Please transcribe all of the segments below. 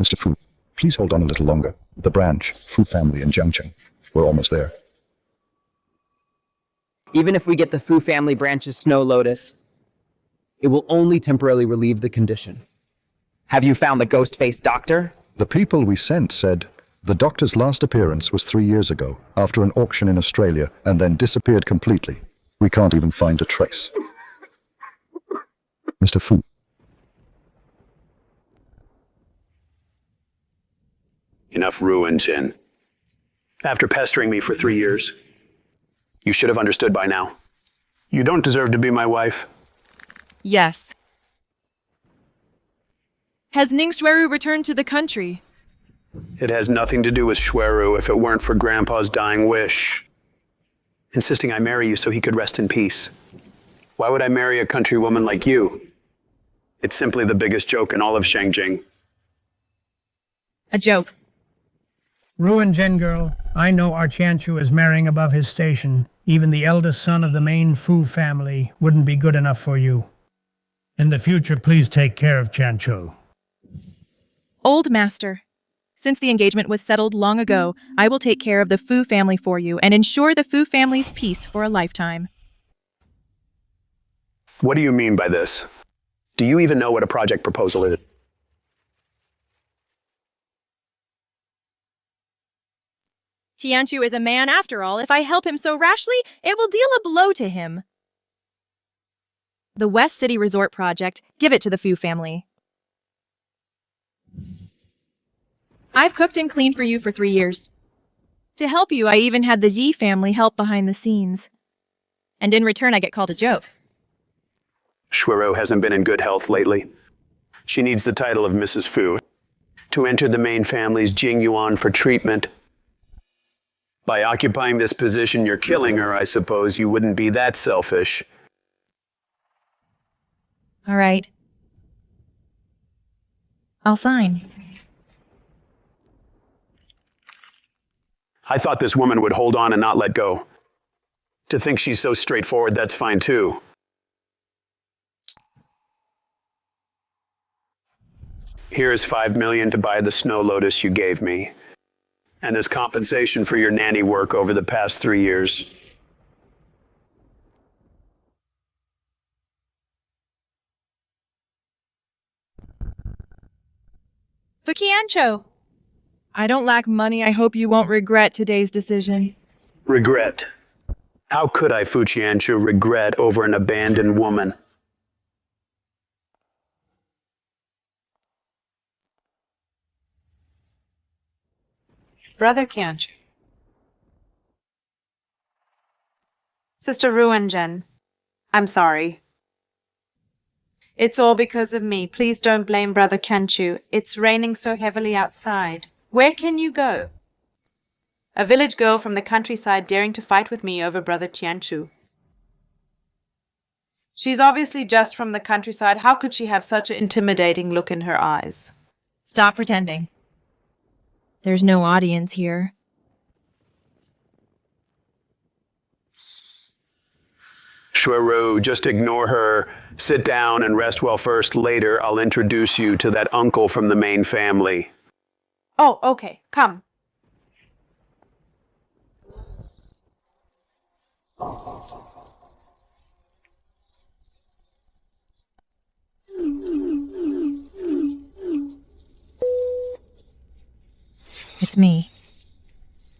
Mr. Fu, please hold on a little longer. The branch, Fu family in Jiangcheng. We're almost there. Even if we get the Fu family branch's Snow Lotus, it will only temporarily relieve the condition. Have you found the ghost-faced doctor? The people we sent said the doctor's last appearance was 3 years ago, after an auction in Australia, and then disappeared completely. We can't even find a trace. Mr. Fu. Enough ruin, Jin. After pestering me for 3 years, you should have understood by now. You don't deserve to be my wife. Yes. Has Ning Xueru returned to the country? It has nothing to do with Xueru if it weren't for Grandpa's dying wish, insisting I marry you so he could rest in peace. Why would I marry a country woman like you? It's simply the biggest joke in all of Shengjing. A joke. Ruin Gen girl, I know our Qianchu is marrying above his station. Even the eldest son of the main Fu family wouldn't be good enough for you. In the future, please take care of Qianchu. Old master. Since the engagement was settled long ago, I will take care of the Fu family for you and ensure the Fu family's peace for a lifetime. What do you mean by this? Do you even know what a project proposal is? Tianchu is a man after all. If I help him so rashly, it will deal a blow to him. The West City Resort project, give it to the Fu family. I've cooked and cleaned for you for 3 years. To help you, I even had the Yi family help behind the scenes. And in return, I get called a joke. Xueru hasn't been in good health lately. She needs the title of Mrs. Fu to enter the main family's Jingyuan for treatment. By occupying this position, you're killing her, I suppose. You wouldn't be that selfish. All right. I'll sign. I thought this woman would hold on and not let go. To think she's so straightforward, that's fine too. Here is 5 million to buy the Snow Lotus you gave me, and as compensation for your nanny work over the past 3 years. Fukiancho. I don't lack money. I hope you won't regret today's decision. Regret. How could I, Fuqianchu, regret over an abandoned woman? Brother Qianchu. Sister Ruanzhen, I'm sorry. It's all because of me. Please don't blame Brother Qianchu. It's raining so heavily outside. Where can you go? A village girl from the countryside daring to fight with me over Brother Qianchu. She's obviously just from the countryside. How could she have such an intimidating look in her eyes? Stop pretending. There's no audience here. Xueru, just ignore her. Sit down and rest well first. Later, I'll introduce you to that uncle from the main family. Oh, okay. Come. It's me.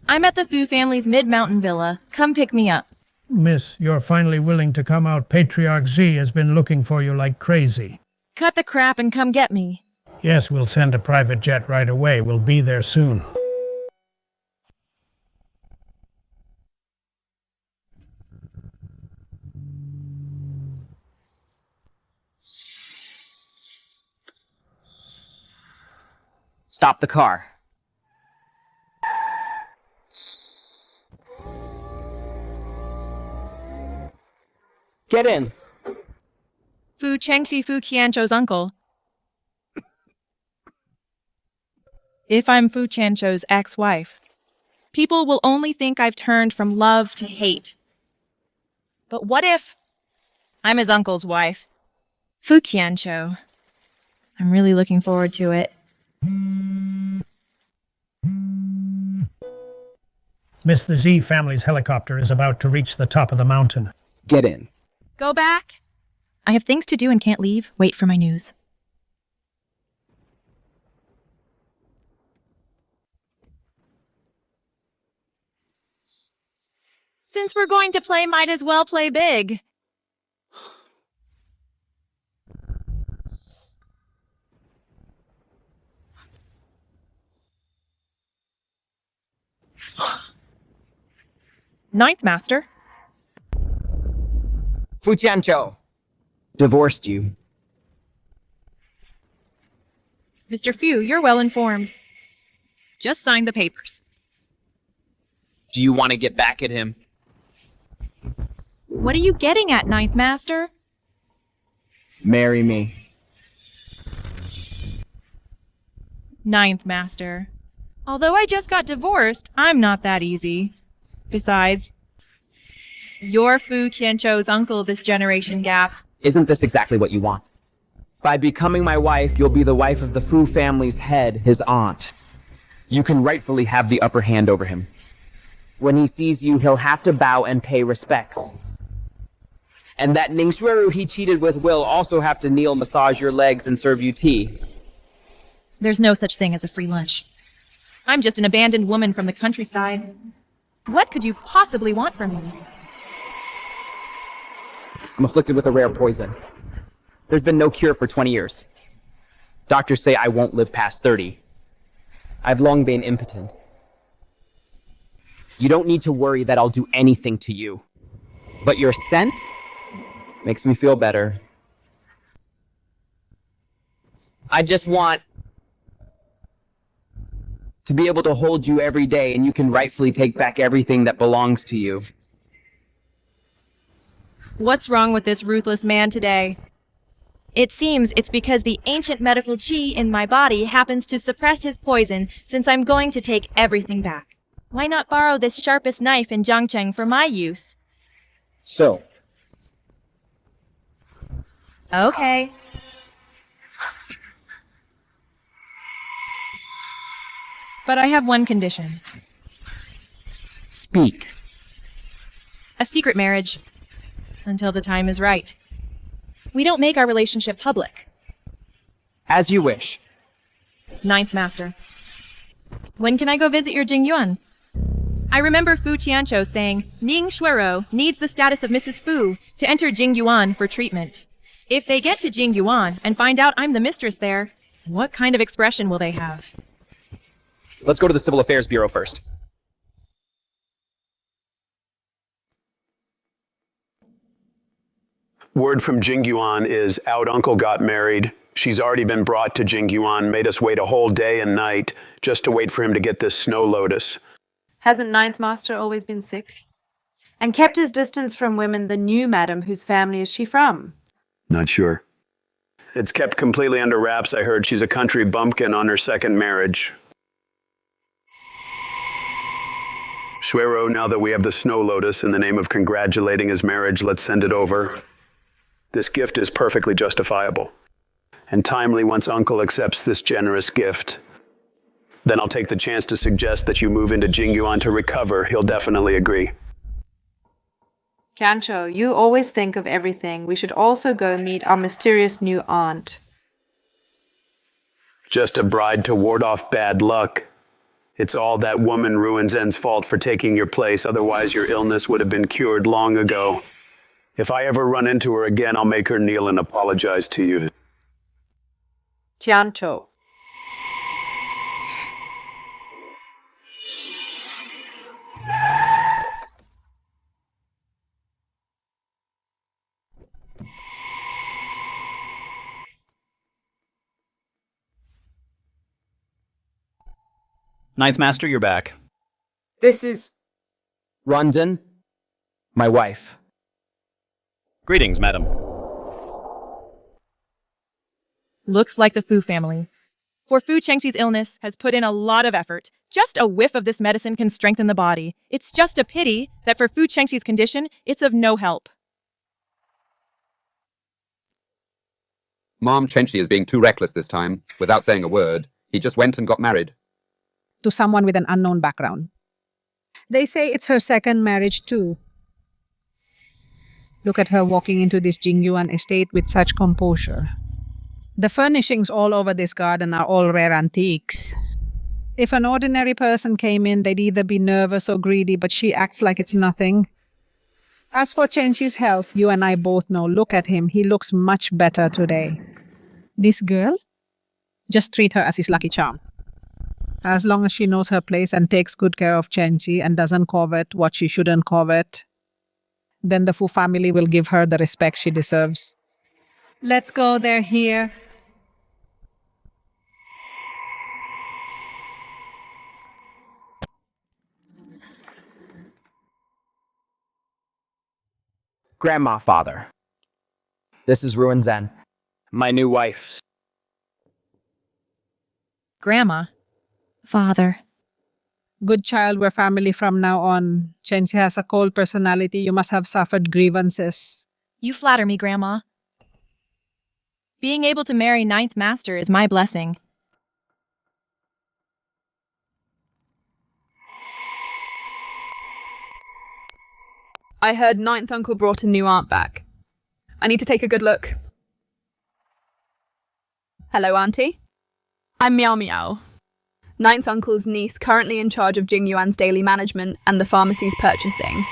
I'm at the Fu family's mid-mountain villa. Come pick me up. Miss, you're finally willing to come out. Patriarch Z has been looking for you like crazy. Cut the crap and come get me. Yes, we'll send a private jet right away. We'll be there soon. Stop the car. Get in. Fu Chengxi Fu Qiancho's uncle. If I'm Fu Qiancho's ex-wife, people will only think I've turned from love to hate. But what if I'm his uncle's wife? Fu Qiancho. I'm really looking forward to it. Miss, the Z family's helicopter is about to reach the top of the mountain. Get in. Go back. I have things to do and can't leave. Wait for my news. Since we're going to play, might as well play big. Ninth Master. Fu Tianqiu divorced you. Mr. Fu, you're well informed. Just sign the papers. Do you want to get back at him? What are you getting at, Ninth Master? Marry me. Ninth Master. Although I just got divorced, I'm not that easy. Besides, you're Fu Tianqiu's uncle this generation gap. Isn't this exactly what you want? By becoming my wife, you'll be the wife of the Fu family's head, his aunt. You can rightfully have the upper hand over him. When he sees you, he'll have to bow and pay respects. And that Ning Shuiru he cheated with will also have to kneel, massage your legs, and serve you tea. There's no such thing as a free lunch. I'm just an abandoned woman from the countryside. What could you possibly want from me? I'm afflicted with a rare poison. There's been no cure for 20 years. Doctors say I won't live past 30. I've long been impotent. You don't need to worry that I'll do anything to you. But your scent makes me feel better. I just want to be able to hold you every day, and you can rightfully take back everything that belongs to you. What's wrong with this ruthless man today? It seems it's because the ancient medical chi in my body happens to suppress his poison, since I'm going to take everything back. Why not borrow this sharpest knife in Jiangcheng for my use? So, Okay. But I have one condition. speak. A secret marriage. Until the time is right. We don't make our relationship public. As you wish. Ninth Master. When can I go visit your Jingyuan? I remember Fu Tianqiu saying, Ning Shuiru needs the status of Mrs. Fu to enter Jingyuan for treatment. If they get to Jingyuan and find out I'm the mistress there, what kind of expression will they have? Let's go to the Civil Affairs Bureau first. Word from Jingyuan is out uncle got married. She's already been brought to Jingyuan, made us wait a whole day and night just to wait for him to get this snow lotus. Hasn't Ninth Master always been sick? And kept his distance from women, the new madam whose family is she from? Not sure. It's kept completely under wraps. I heard she's a country bumpkin on her second marriage. Shuiro, now that we have the snow lotus, in the name of congratulating his marriage, let's send it over. This gift is perfectly justifiable and timely once Uncle accepts this generous gift. Then I'll take the chance to suggest that you move into Jingyuan to recover. He'll definitely agree. Kancho, you always think of everything. We should also go meet our mysterious new aunt. Just a bride to ward off bad luck. It's all that woman Ruin Zen's fault for taking your place. Otherwise, your illness would have been cured long ago. If I ever run into her again, I'll make her kneel and apologize to you. Tiancho. Ninth Master, you're back. This is Rondon, my wife. Greetings, madam. Looks like the Fu family. For Fu Chengxi's illness has put in a lot of effort. Just a whiff of this medicine can strengthen the body. It's just a pity that for Fu Chengxi's condition, it's of no help. Mom Chenchi is being too reckless this time. Without saying a word, He just went and got married. To someone with an unknown background. They say it's her second marriage too. Look at her walking into this Jingyuan estate with such composure. The furnishings all over this garden are all rare antiques. If an ordinary person came in, they'd either be nervous or greedy, but she acts like it's nothing. As for Chenchi's health, you and I both know. Look at him. He looks much better today. This girl? Just treat her as his lucky charm. As long as she knows her place and takes good care of Chenchi and doesn't covet what she shouldn't covet, then the Fu family will give her the respect she deserves. Let's go, they're here. Grandma, father. This is Ruin Zen, my new wife. Grandma. Father. Good child, we're family from now on. Chenchi has a cold personality. You must have suffered grievances. You flatter me, Grandma. Being able to marry Ninth Master is my blessing. I heard Ninth Uncle brought a new aunt back. I need to take a good look. Hello, Auntie. I'm Meow Meow, Ninth Uncle's niece, currently in charge of Jingyuan's daily management and the pharmacy's purchasing.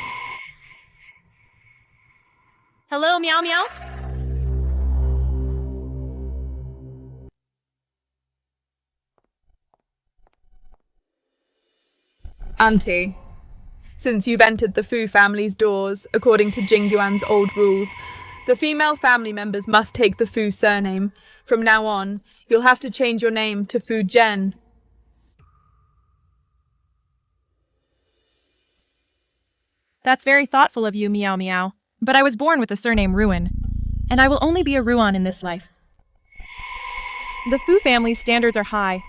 Hello, Meow Meow. Auntie, since you've entered the Fu family's doors, according to Jingyuan's old rules, the female family members must take the Fu surname. From now on, you'll have to change your name to Fu Zhen. That's very thoughtful of you, Meow Meow. But I was born with the surname Ruin, and I will only be a Ruan in this life. The Fu family's standards are high,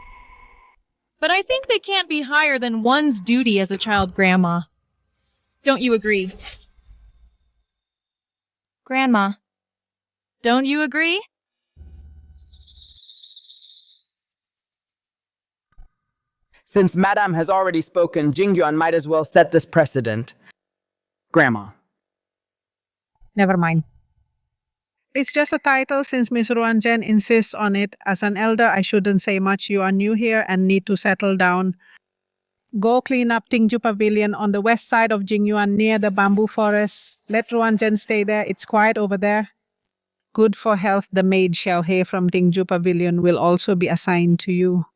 but I think they can't be higher than one's duty as a child grandma. Don't you agree? Grandma, don't you agree? Since Madame has already spoken, Jingyuan might as well set this precedent. Grandma. Never mind. It's just a title since Miss Ruanjen insists on it. As an elder, I shouldn't say much. You are new here and need to settle down. Go clean up Tingju Pavilion on the west side of Jingyuan near the bamboo forest. Let Ruanjen stay there. It's quiet over there. Good for health. The maid Xiaohe from Tingju Pavilion will also be assigned to you.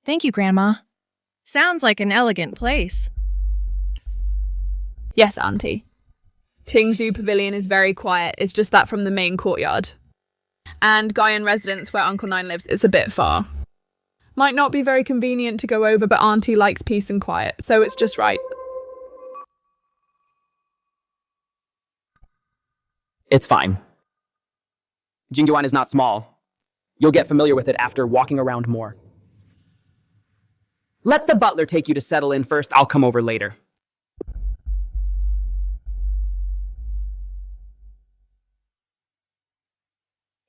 Thank you, Grandma. Sounds like an elegant place. Yes, Auntie. Tingzhu Pavilion is very quiet. It's just that from the main courtyard. And Gaian residence where Uncle Nine lives is a bit far. Might not be very convenient to go over, but Auntie likes peace and quiet, so it's just right. It's fine. Jingyuan is not small. You'll get familiar with it after walking around more. Let the butler take you to settle in first. I'll come over later.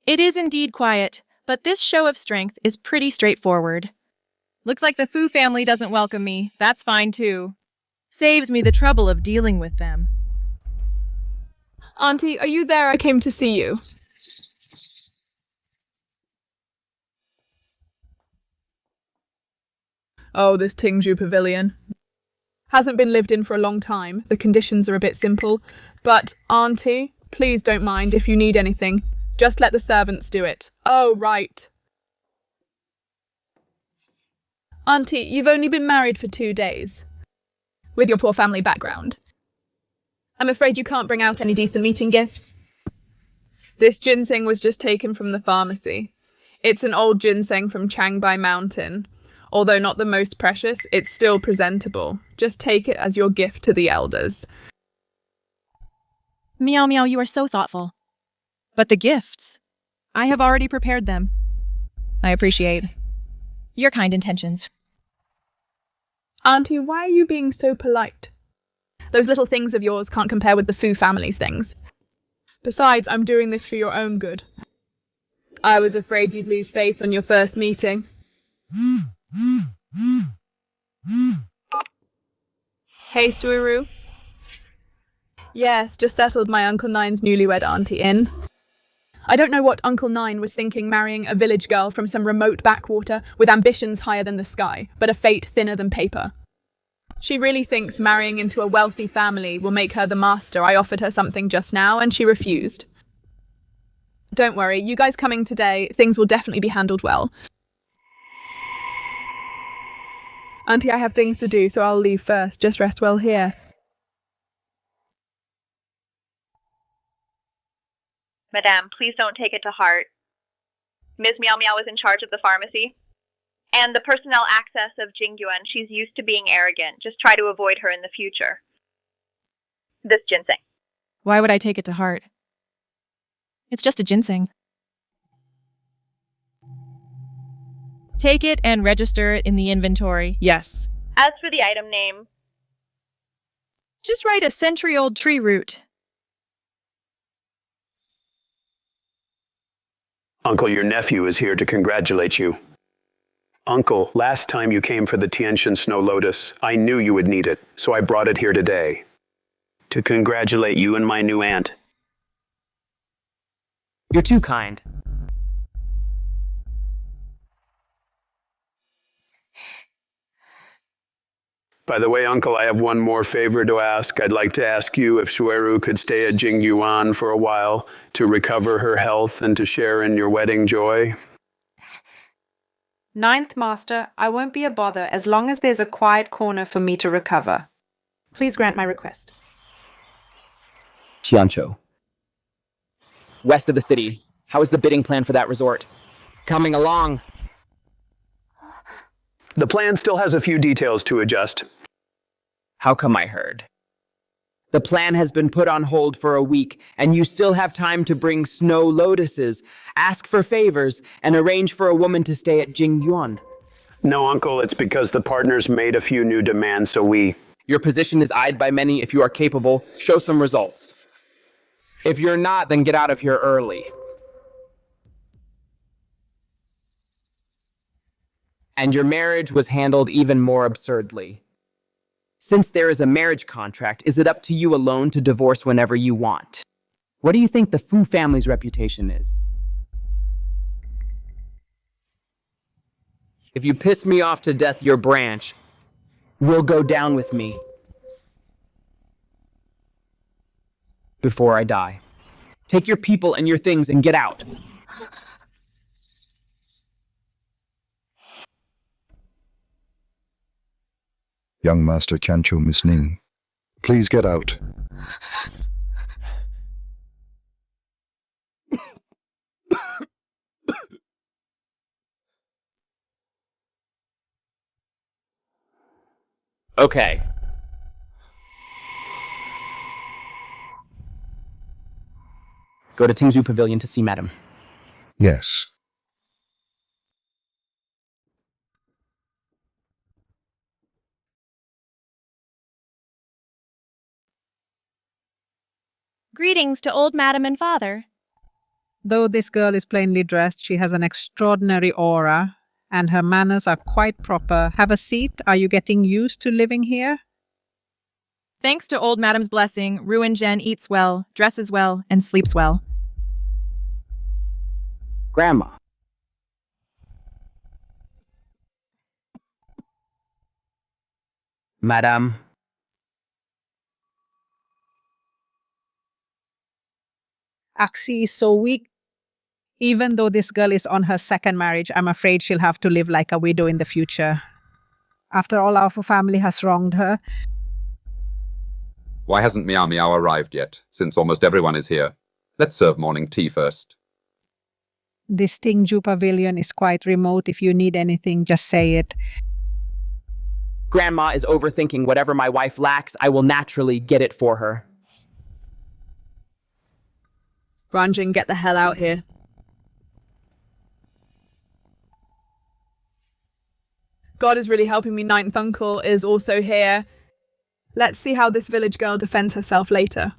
It is indeed quiet, but this show of strength is pretty straightforward. Looks like the Fu family doesn't welcome me. That's fine too. Saves me the trouble of dealing with them. Auntie, are you there? I came to see you. Oh, this Tingzhu Pavilion. Hasn't been lived in for a long time. The conditions are a bit simple. But, Auntie, please don't mind if you need anything. Just let the servants do it. Oh, right. Auntie, you've only been married for 2 days. With your poor family background. I'm afraid you can't bring out any decent meeting gifts. This ginseng was just taken from the pharmacy. It's an old ginseng from Changbai Mountain. Although not the most precious, it's still presentable. Just take it as your gift to the elders. Meow Meow, you are so thoughtful. But the gifts, I have already prepared them. I appreciate your kind intentions. Auntie, why are you being so polite? Those little things of yours can't compare with the Fu family's things. Besides, I'm doing this for your own good. I was afraid you'd lose face on your first meeting. Hey, Suiru. Yes, just settled my Uncle Nine's newlywed auntie in. I don't know what Uncle Nine was thinking marrying a village girl from some remote backwater with ambitions higher than the sky, but a fate thinner than paper. She really thinks marrying into a wealthy family will make her the master. I offered her something just now, and she refused. Don't worry, you guys coming today, things will definitely be handled well. Auntie, I have things to do, so I'll leave first. Just rest well here. Madame, please don't take it to heart. Ms. Meow Meow is in charge of the pharmacy. And the personnel access of Jingyuan, she's used to being arrogant. Just try to avoid her in the future. This ginseng. Why would I take it to heart? It's just a ginseng. Take it and register it in the inventory, yes. As for the item name, Just write a century-old tree root. Uncle, your nephew is here to congratulate you. Uncle, last time you came for the Tiantian Snow Lotus, I knew you would need it, so I brought it here today. To congratulate you and my new aunt. You're too kind. By the way, Uncle, I have one more favor to ask. I'd like to ask you if Shueru could stay at Jingyuan for a while to recover her health and to share in your wedding joy. Ninth Master, I won't be a bother as long as there's a quiet corner for me to recover. Please grant my request. Tiancho. West of the city. How is the bidding plan for that resort? Coming along. The plan still has a few details to adjust. How come I heard? The plan has been put on hold for a week, and you still have time to bring snow lotuses, ask for favors, and arrange for a woman to stay at Jingyuan. No, Uncle, it's because the partners made a few new demands, so we... Your position is eyed by many. If you are capable, show some results. If you're not, then get out of here early. And your marriage was handled even more absurdly. Since there is a marriage contract, is it up to you alone to divorce whenever you want? What do you think the Fu family's reputation is? If you piss me off to death, your branch will go down with me before I die. Take your people and your things and get out. Young Master Chancho Miss Ning, please get out. Okay. Go to Tingzhu Pavilion to see Madam. Yes. Greetings to old madam and father. Though this girl is plainly dressed, she has an extraordinary aura, and her manners are quite proper. Have a seat. Are you getting used to living here? Thanks to old madam's blessing, Ruin Jen eats well, dresses well, and sleeps well. Grandma. Madam. Axie is so weak. Even though this girl is on her second marriage, I'm afraid she'll have to live like a widow in the future. After all, our family has wronged her. Why hasn't Meow Meow arrived yet, since almost everyone is here? Let's serve morning tea first. This Tingju Pavilion is quite remote. If you need anything, just say it. Grandma is overthinking whatever my wife lacks. I will naturally get it for her. Ranjin, get the hell out here. God is really helping me. Ninth Uncle is also here. Let's see how this village girl defends herself later.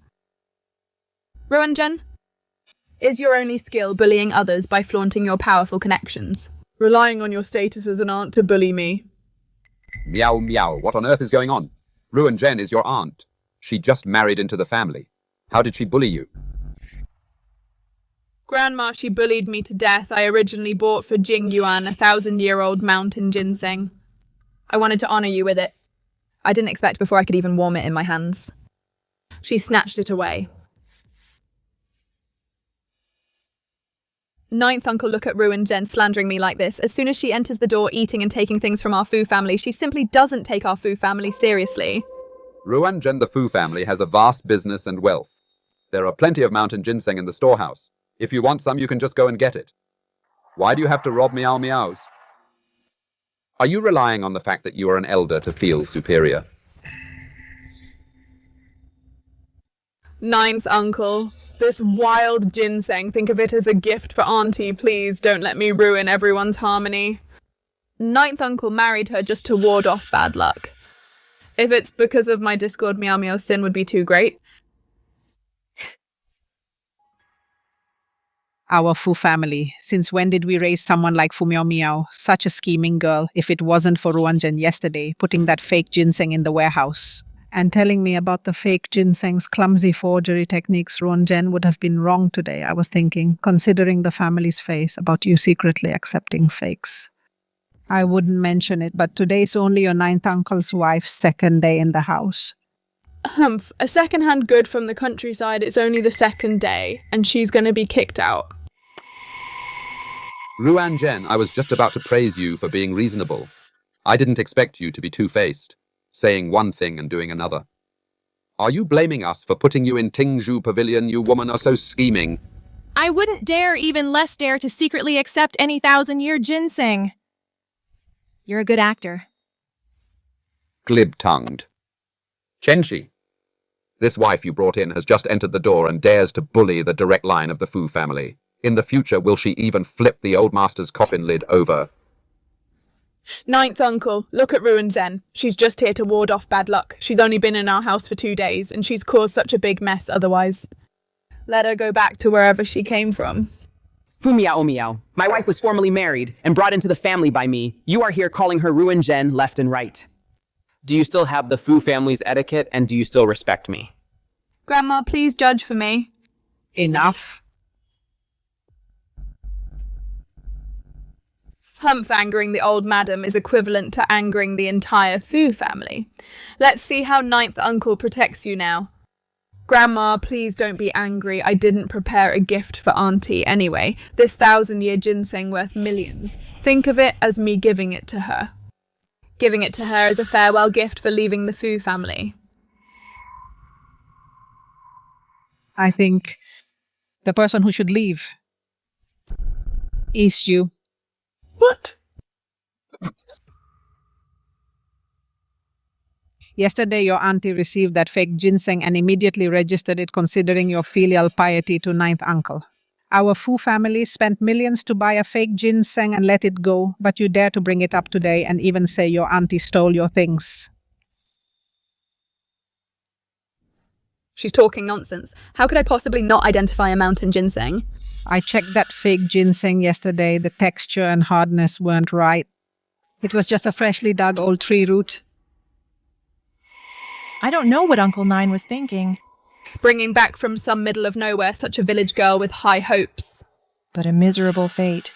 Ruanjen? Is your only skill bullying others by flaunting your powerful connections? Relying on your status as an aunt to bully me? Meow meow, what on earth is going on? Ruan Jen is your aunt. She just married into the family. How did she bully you? Grandma, she bullied me to death. I originally bought for Jing Yuan 1,000-year-old mountain ginseng. I wanted to honor you with it. I didn't expect before I could even warm it in my hands. She snatched it away. Ninth uncle, look at Ruan Jen slandering me like this. As soon as she enters the door eating and taking things from our Fu family, she simply doesn't take our Fu family seriously. Ruan Jen the Fu family has a vast business and wealth. There are plenty of mountain ginseng in the storehouse. If you want some, you can just go and get it. Why do you have to rob meow meows? Are you relying on the fact that you are an elder to feel superior? Ninth uncle, this wild ginseng, think of it as a gift for auntie, please. Don't let me ruin everyone's harmony. Ninth uncle married her just to ward off bad luck. If it's because of my Discord, meow meow sin would be too great. Our Fu family. Since when did we raise someone like Fu Miao Miao? Such a scheming girl, if it wasn't for Ruanjen yesterday, putting that fake ginseng in the warehouse. And telling me about the fake ginseng's clumsy forgery techniques, Ruanjen would have been wrong today, I was thinking, considering the family's face about you secretly accepting fakes. I wouldn't mention it, but today's only your ninth uncle's wife's second day in the house. Humph, a second-hand good from the countryside, it's only the second day, and she's gonna be kicked out. Ruan Jen, I was just about to praise you for being reasonable. I didn't expect you to be two-faced, saying one thing and doing another. Are you blaming us for putting you in Tingzhu Pavilion? You woman are so scheming. I wouldn't dare, even less dare, to secretly accept any 1,000-year ginseng. You're a good actor. Glib-tongued. Chenchi, this wife you brought in has just entered the door and dares to bully the direct line of the Fu family. In the future, will she even flip the old master's coffin lid over? Ninth uncle, look at Ruan Zen. She's just here to ward off bad luck. She's only been in our house for 2 days, and she's caused such a big mess otherwise. Let her go back to wherever she came from. Fu Miao Miao, my wife was formerly married and brought into the family by me. You are here calling her Ruan Jen left and right. Do you still have the Fu family's etiquette, and do you still respect me? Grandma, please judge for me. Enough. Humph angering the old madam is equivalent to angering the entire Fu family. Let's see how ninth uncle protects you now. Grandma, please don't be angry. I didn't prepare a gift for auntie anyway. This 1,000-year ginseng worth millions. Think of it as me giving it to her. Giving it to her as a farewell gift for leaving the Fu family. I think the person who should leave is you. What? Yesterday, your auntie received that fake ginseng and immediately registered it, considering your filial piety to ninth uncle. Our Fu family spent millions to buy a fake ginseng and let it go, but you dare to bring it up today and even say your auntie stole your things. She's talking nonsense. How could I possibly not identify a mountain ginseng? I checked that fake ginseng yesterday. The texture and hardness weren't right. It was just a freshly dug old tree root. I don't know what Uncle Nine was thinking. Bringing back from some middle of nowhere such a village girl with high hopes. But a miserable fate.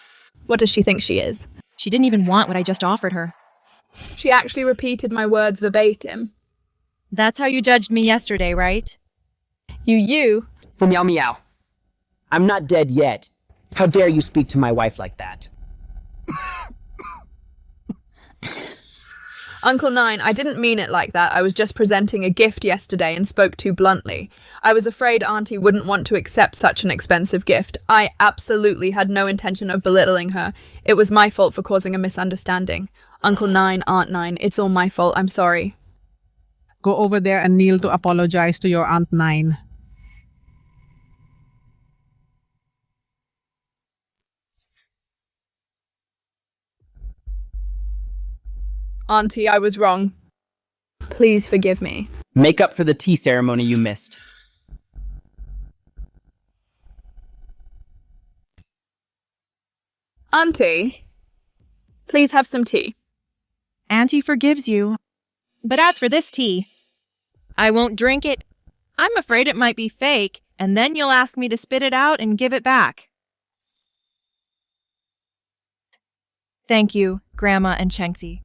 What does she think she is? She didn't even want what I just offered her. She actually repeated my words verbatim. That's how you judged me yesterday, right? You? Fu Miao Miao, I'm not dead yet. How dare you speak to my wife like that? Uncle Nine, I didn't mean it like that. I was just presenting a gift yesterday and spoke too bluntly. I was afraid Auntie wouldn't want to accept such an expensive gift. I absolutely had no intention of belittling her. It was my fault for causing a misunderstanding. Uncle Nine, Aunt Nine, it's all my fault. I'm sorry. Go over there and kneel to apologize to your Aunt Nine. Auntie, I was wrong. Please forgive me. Make up for the tea ceremony you missed. Auntie, please have some tea. Auntie forgives you. But as for this tea, I won't drink it. I'm afraid it might be fake, and then you'll ask me to spit it out and give it back. Thank you, Grandma and Chengxi,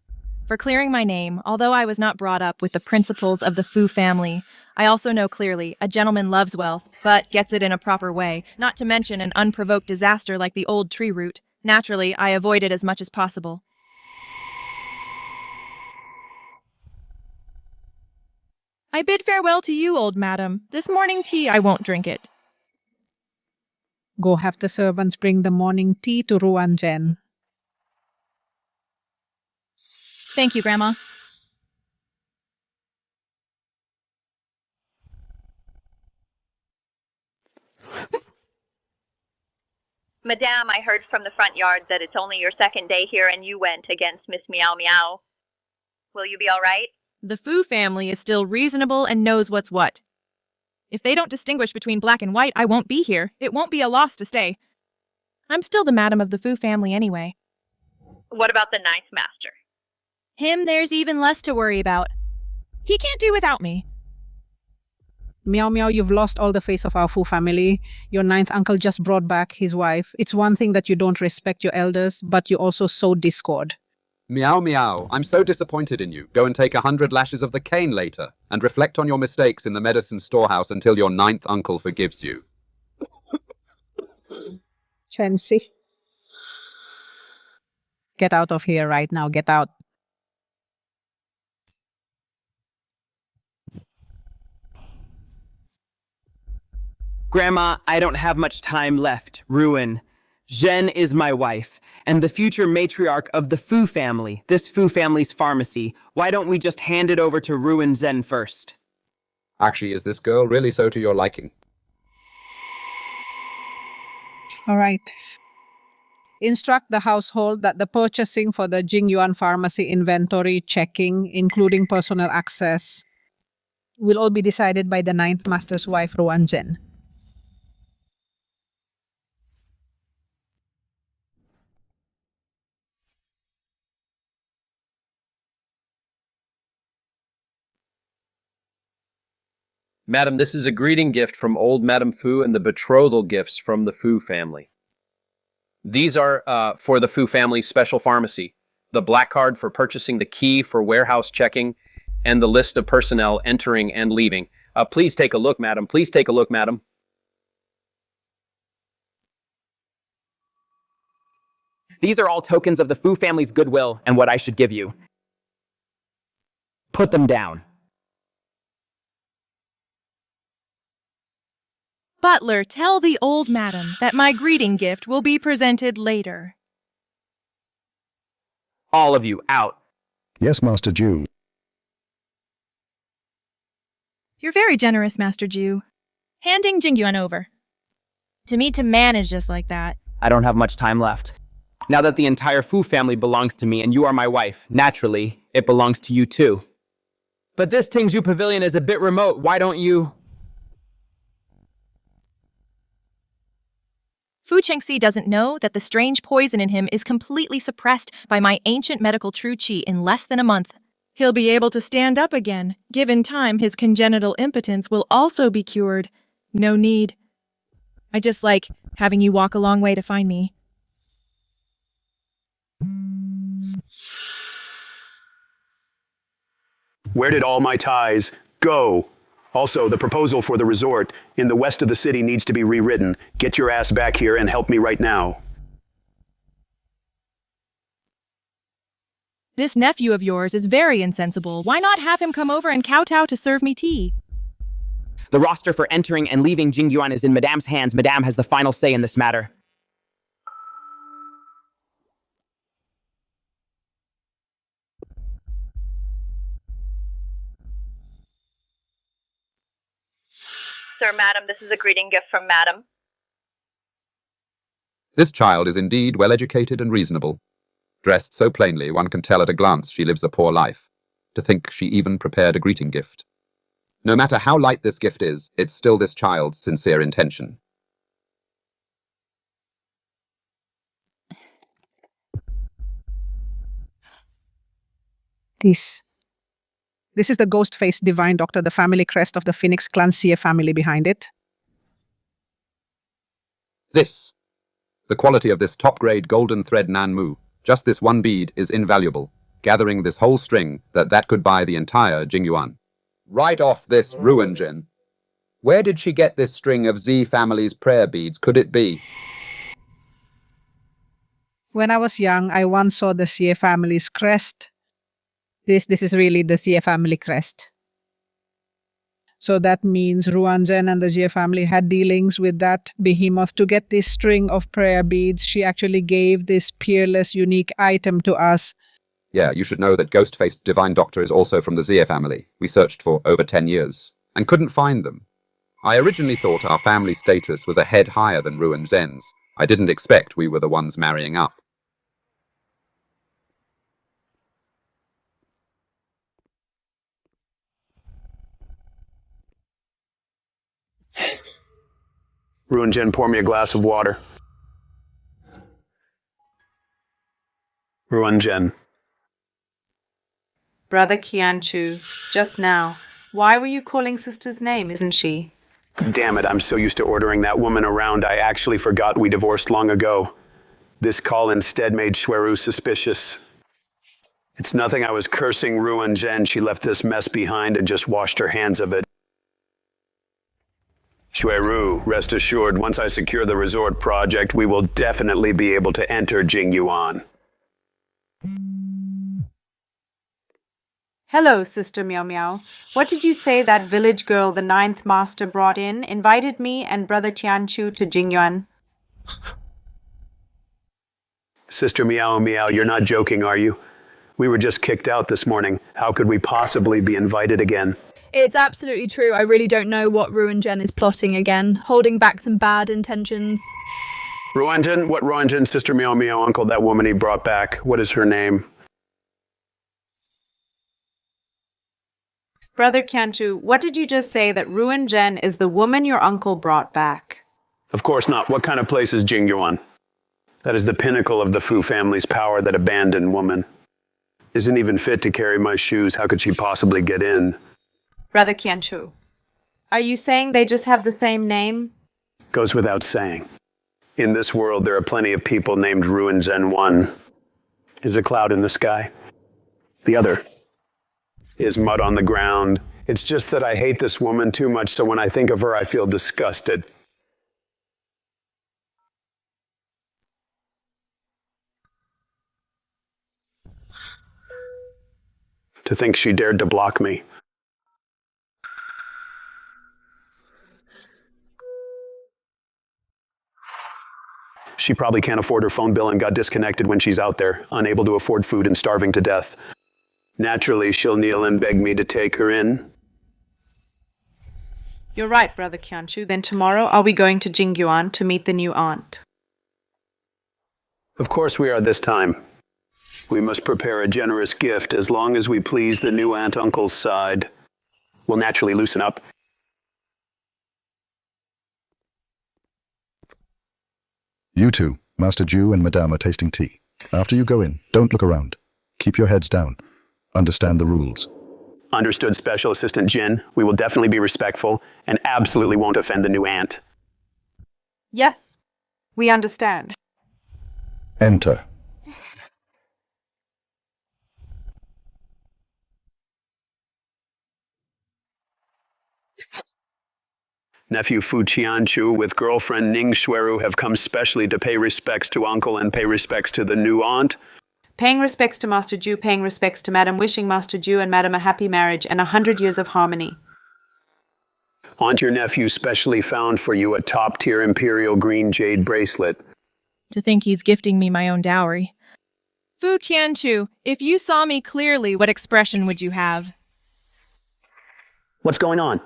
for clearing my name. Although I was not brought up with the principles of the Fu family, I also know clearly a gentleman loves wealth, but gets it in a proper way, not to mention an unprovoked disaster like the old tree root. Naturally, I avoid it as much as possible. I bid farewell to you, old madam. This morning tea, I won't drink it. Go have the servants bring the morning tea to Ruan Zhen. Thank you, Grandma. Madame, I heard from the front yard that it's only your second day here and you went against Miss Meow Meow. Will you be all right? The Fu family is still reasonable and knows what's what. If they don't distinguish between black and white, I won't be here. It won't be a loss to stay. I'm still the madam of the Fu family anyway. What about the ninth master? Him, there's even less to worry about. He can't do without me. Meow Meow, you've lost all the face of our Fu family. Your ninth uncle just brought back his wife. It's one thing that you don't respect your elders, but you also sow discord. Meow meow, I'm so disappointed in you. Go and take 100 lashes of the cane later, and reflect on your mistakes in the medicine storehouse until your ninth uncle forgives you. Chancy. Get out of here right now, get out. Grandma, I don't have much time left. Ruin. Zhen is my wife, and the future matriarch of the Fu family, this Fu family's pharmacy. Why don't we just hand it over to Ruin Zhen first? Actually, is this girl really so to your liking? All right. Instruct the household that the purchasing for the Jingyuan pharmacy inventory checking, including personal access, will all be decided by the ninth master's wife, Ruan Zhen. Madam, this is a greeting gift from old Madam Fu and the betrothal gifts from the Fu family. These are for the Fu family's special pharmacy, the black card for purchasing the key for warehouse checking, and the list of personnel entering and leaving. Please take a look, madam. Please take a look, madam. These are all tokens of the Fu family's goodwill and what I should give you. Put them down. Butler, tell the old madam that my greeting gift will be presented later. All of you, out. Yes, Master Jew. You're very generous, Master Jew. Handing Jingyuan over. To me to manage just like that. I don't have much time left. Now that the entire Fu family belongs to me and you are my wife, naturally, it belongs to you too. But this Tingzhu pavilion is a bit remote. Why don't you... Fu Chengxi doesn't know that the strange poison in him is completely suppressed by my ancient medical true qi in less than a month. He'll be able to stand up again. Given time, his congenital impotence will also be cured. No need. I just like having you walk a long way to find me. Where did all my ties go? Also, the proposal for the resort in the west of the city needs to be rewritten. Get your ass back here and help me right now. This nephew of yours is very insensible. Why not have him come over and kowtow to serve me tea? The roster for entering and leaving Jingyuan is in Madame's hands. Madame has the final say in this matter. Sir, madam, this is a greeting gift from madam. This child is indeed well-educated and reasonable. Dressed so plainly, one can tell at a glance she lives a poor life. To think she even prepared a greeting gift. No matter how light this gift is, it's still this child's sincere intention. This is the ghost-faced divine doctor, the family crest of the Phoenix clan Seer family behind it. This. The quality of this top-grade golden thread Nanmu, just this one bead, is invaluable, gathering this whole string that could buy the entire Jingyuan. Right off this ruin, Jin. Where did she get this string of Z family's prayer beads, could it be? When I was young, I once saw the Seer family's crest. This is really the Seer family crest. So that means Ruanzhen and the Seer family had dealings with that behemoth to get this string of prayer beads. She actually gave this peerless, unique item to us. Yeah, you should know that ghost-faced divine doctor is also from the Zia family. We searched for over 10 years and couldn't find them. I originally thought our family status was a head higher than Ruan Zhen's. I didn't expect we were the ones marrying up. Ruin Jen, pour me a glass of water. Ruin Jen. Brother Qianchu, just now. Why were you calling sister's name, isn't she? Damn it, I'm so used to ordering that woman around, I actually forgot we divorced long ago. This call instead made Xueru suspicious. It's nothing, I was cursing Ruin Jen. She left this mess behind and just washed her hands of it. Xueru, rest assured, once I secure the resort project, we will definitely be able to enter Jingyuan. Hello, Sister Meow Meow. What did you say that village girl the 9th master brought in, invited me and Brother Qianchu to Jingyuan? Sister Meow Meow, you're not joking, are you? We were just kicked out this morning. How could we possibly be invited again? It's absolutely true. I really don't know what Ruin Jen is plotting again, holding back some bad intentions. Ruanjin? What Ruanjin? Sister Meow Meow, uncle, that woman he brought back. What is her name? Brother Qianchu, what did you just say that Ruin Jen is the woman your uncle brought back? Of course not. What kind of place is Jingyuan? That is the pinnacle of the Fu family's power, that abandoned woman. Isn't even fit to carry my shoes. How could she possibly get in? Brother Qianchu, are you saying they just have the same name? Goes without saying. In this world, there are plenty of people named Ruin Zen. One is a cloud in the sky. The other is mud on the ground. It's just that I hate this woman too much, so when I think of her, I feel disgusted. To think she dared to block me. She probably can't afford her phone bill and got disconnected when she's out there, unable to afford food and starving to death. Naturally, she'll kneel and beg me to take her in. You're right, Brother Qianchu. Then tomorrow are we going to Jingyuan to meet the new aunt? Of course we are this time. We must prepare a generous gift as long as we please the new aunt-uncle's side. We'll naturally loosen up. You two, Master Jew and Madame, are tasting tea. After you go in, don't look around. Keep your heads down. Understand the rules. Understood, Special Assistant Jin. We will definitely be respectful and absolutely won't offend the new aunt. Yes, we understand. Enter. Nephew Fu Qianchu with girlfriend Ning Xueru have come specially to pay respects to uncle and pay respects to the new aunt. Paying respects to Master Jew, paying respects to Madam, wishing Master Jew and Madam a happy marriage and 100 years of harmony. Aunt, your nephew specially found for you a top-tier imperial green jade bracelet. To think he's gifting me my own dowry. Fu Qianchu, if you saw me clearly, what expression would you have? What's going on?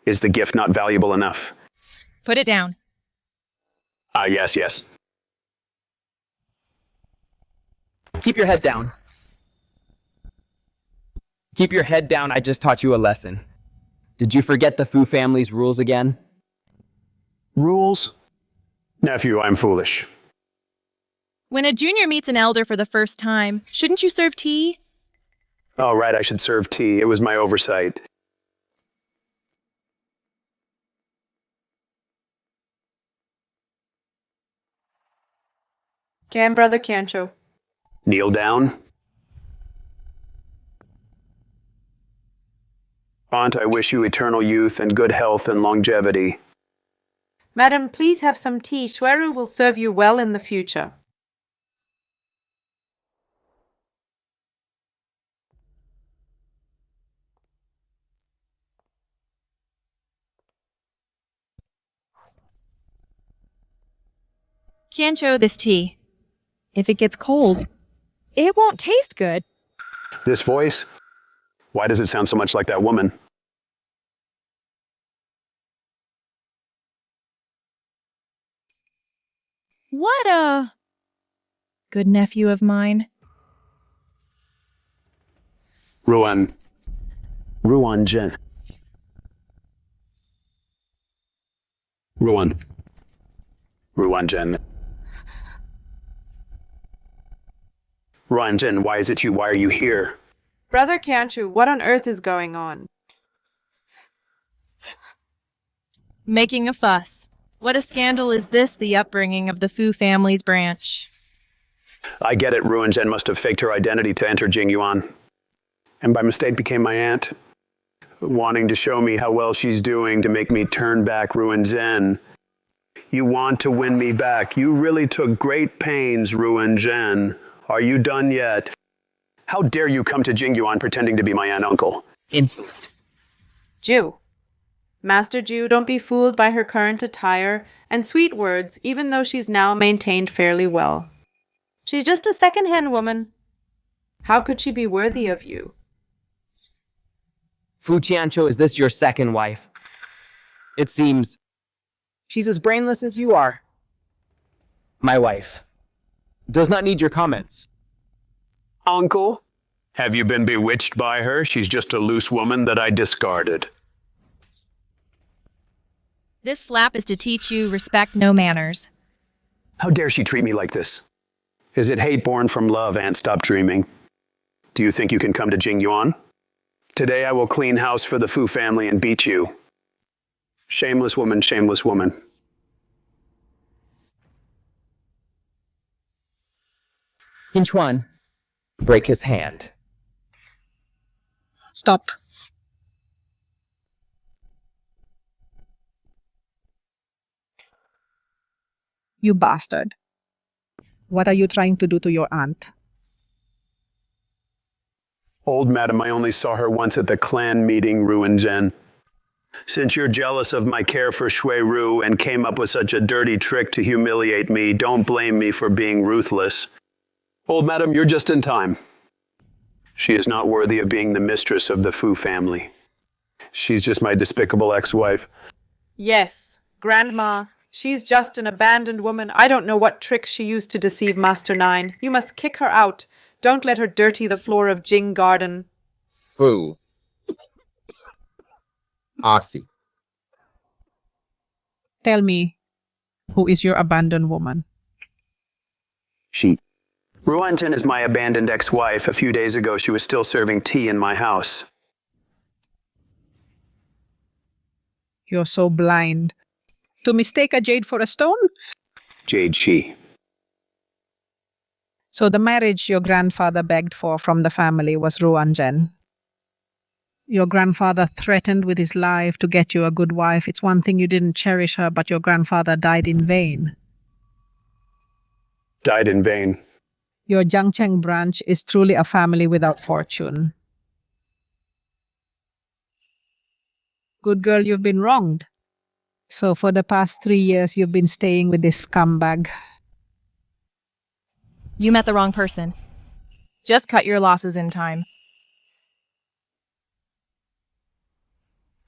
Is the gift not valuable enough? Put it down. Yes. Keep your head down. Keep your head down, I just taught you a lesson. Did you forget the Fu family's rules again? Rules? Nephew, I'm foolish. When a junior meets an elder for the first time, shouldn't you serve tea? Oh, right, I should serve tea. It was my oversight. Can Brother Cancho? Kneel down. Aunt, I wish you eternal youth and good health and longevity. Madam, please have some tea. Shweru will serve you well in the future. Cancho this tea. If it gets cold, it won't taste good. This voice? Why does it sound so much like that woman? What a good nephew of mine. Ruan Jen. Ruan Jen. Ruan Jen, why is it you? Why are you here? Brother Cancho, what on earth is going on? Making a fuss. What a scandal is this, the upbringing of the Fu family's branch? I get it, Ruan Jen must have faked her identity to enter Jingyuan. And by mistake became my aunt, wanting to show me how well she's doing to make me turn back Ruan Jen. You want to win me back. You really took great pains, Ruan Jen. Are you done yet? How dare you come to Jingyuan pretending to be my aunt uncle? Insolent. Jew. Master Jew, don't be fooled by her current attire and sweet words, even though she's now maintained fairly well. She's just a second-hand woman. How could she be worthy of you? Fu Tianqiu, is this your second wife? It seems she's as brainless as you are. My wife does not need your comments. Uncle? Have you been bewitched by her? She's just a loose woman that I discarded. This slap is to teach you respect no manners. How dare she treat me like this? Is it hate born from love, Aunt? Stop dreaming. Do you think you can come to Jingyuan? Today I will clean house for the Fu family and beat you. Shameless woman, shameless woman. Hinchuan, break his hand. Stop. You bastard. What are you trying to do to your aunt? Old madam, I only saw her once at the clan meeting, Ruan Jen. Since you're jealous of my care for Shui Ru and came up with such a dirty trick to humiliate me, don't blame me for being ruthless. Old madam, you're just in time. She is not worthy of being the mistress of the Fu family. She's just my despicable ex-wife. Yes, Grandma. She's just an abandoned woman. I don't know what trick she used to deceive Master Nine. You must kick her out. Don't let her dirty the floor of Jing Garden. Fu. Arcee. Tell me, who is your abandoned woman? She. Ruan Jen is my abandoned ex-wife. A few days ago, she was still serving tea in my house. You're so blind. To mistake a jade for a stone? Jade she. So the marriage your grandfather begged for from the family was Ruan Jen. Your grandfather threatened with his life to get you a good wife. It's one thing you didn't cherish her, but your grandfather died in vain. Died in vain. Your Jiangcheng branch is truly a family without fortune. Good girl, you've been wronged. So for the past 3 years, you've been staying with this scumbag. You met the wrong person. Just cut your losses in time.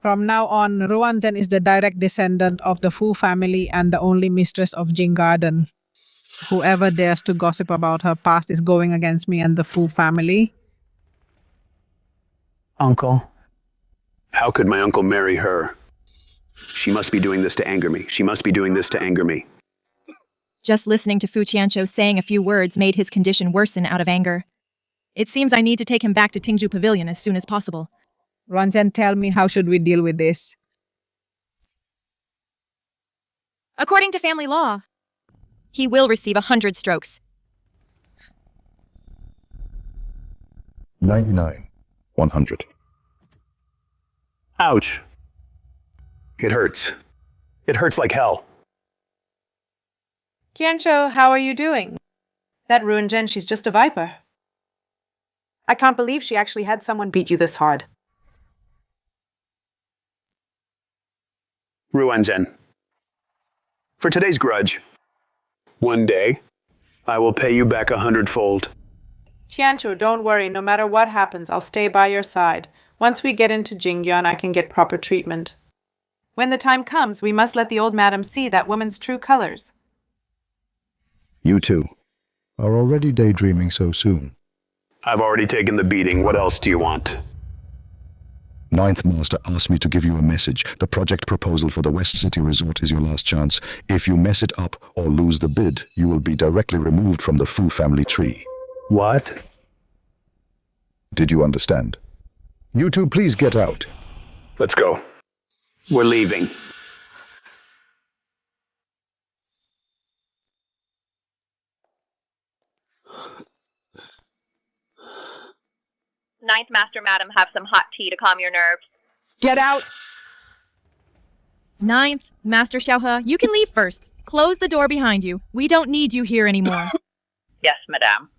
From now on, Ruan Jen is the direct descendant of the Fu family and the only mistress of Jing Garden. Whoever dares to gossip about her past is going against me and the Fu family. Uncle. How could my uncle marry her? She must be doing this to anger me. She must be doing this to anger me. Just listening to Fu Tianqiu saying a few words made his condition worsen out of anger. It seems I need to take him back to Tingju Pavilion as soon as possible. Ranjan, tell me, how should we deal with this? According to family law, he will receive 100 strokes. 99. 100. Ouch. It hurts. It hurts like hell. Qiancho, how are you doing? That Ruan Jen, she's just a viper. I can't believe she actually had someone beat you this hard. Ruanzen. For today's grudge, one day, I will pay you back 100-fold. Qiancho, don't worry. No matter what happens, I'll stay by your side. Once we get into Jingyuan, I can get proper treatment. When the time comes, we must let the old madam see that woman's true colors. You two are already daydreaming so soon. I've already taken the beating. What else do you want? Ninth Master asked me to give you a message. The project proposal for the West City Resort is your last chance. If you mess it up or lose the bid, you will be directly removed from the Fu family tree. What? Did you understand? You two please get out. Let's go. We're leaving. Ninth Master, madam, have some hot tea to calm your nerves. Get out! Ninth, Master Xiaohe, you can leave first. Close the door behind you. We don't need you here anymore. Yes, madame.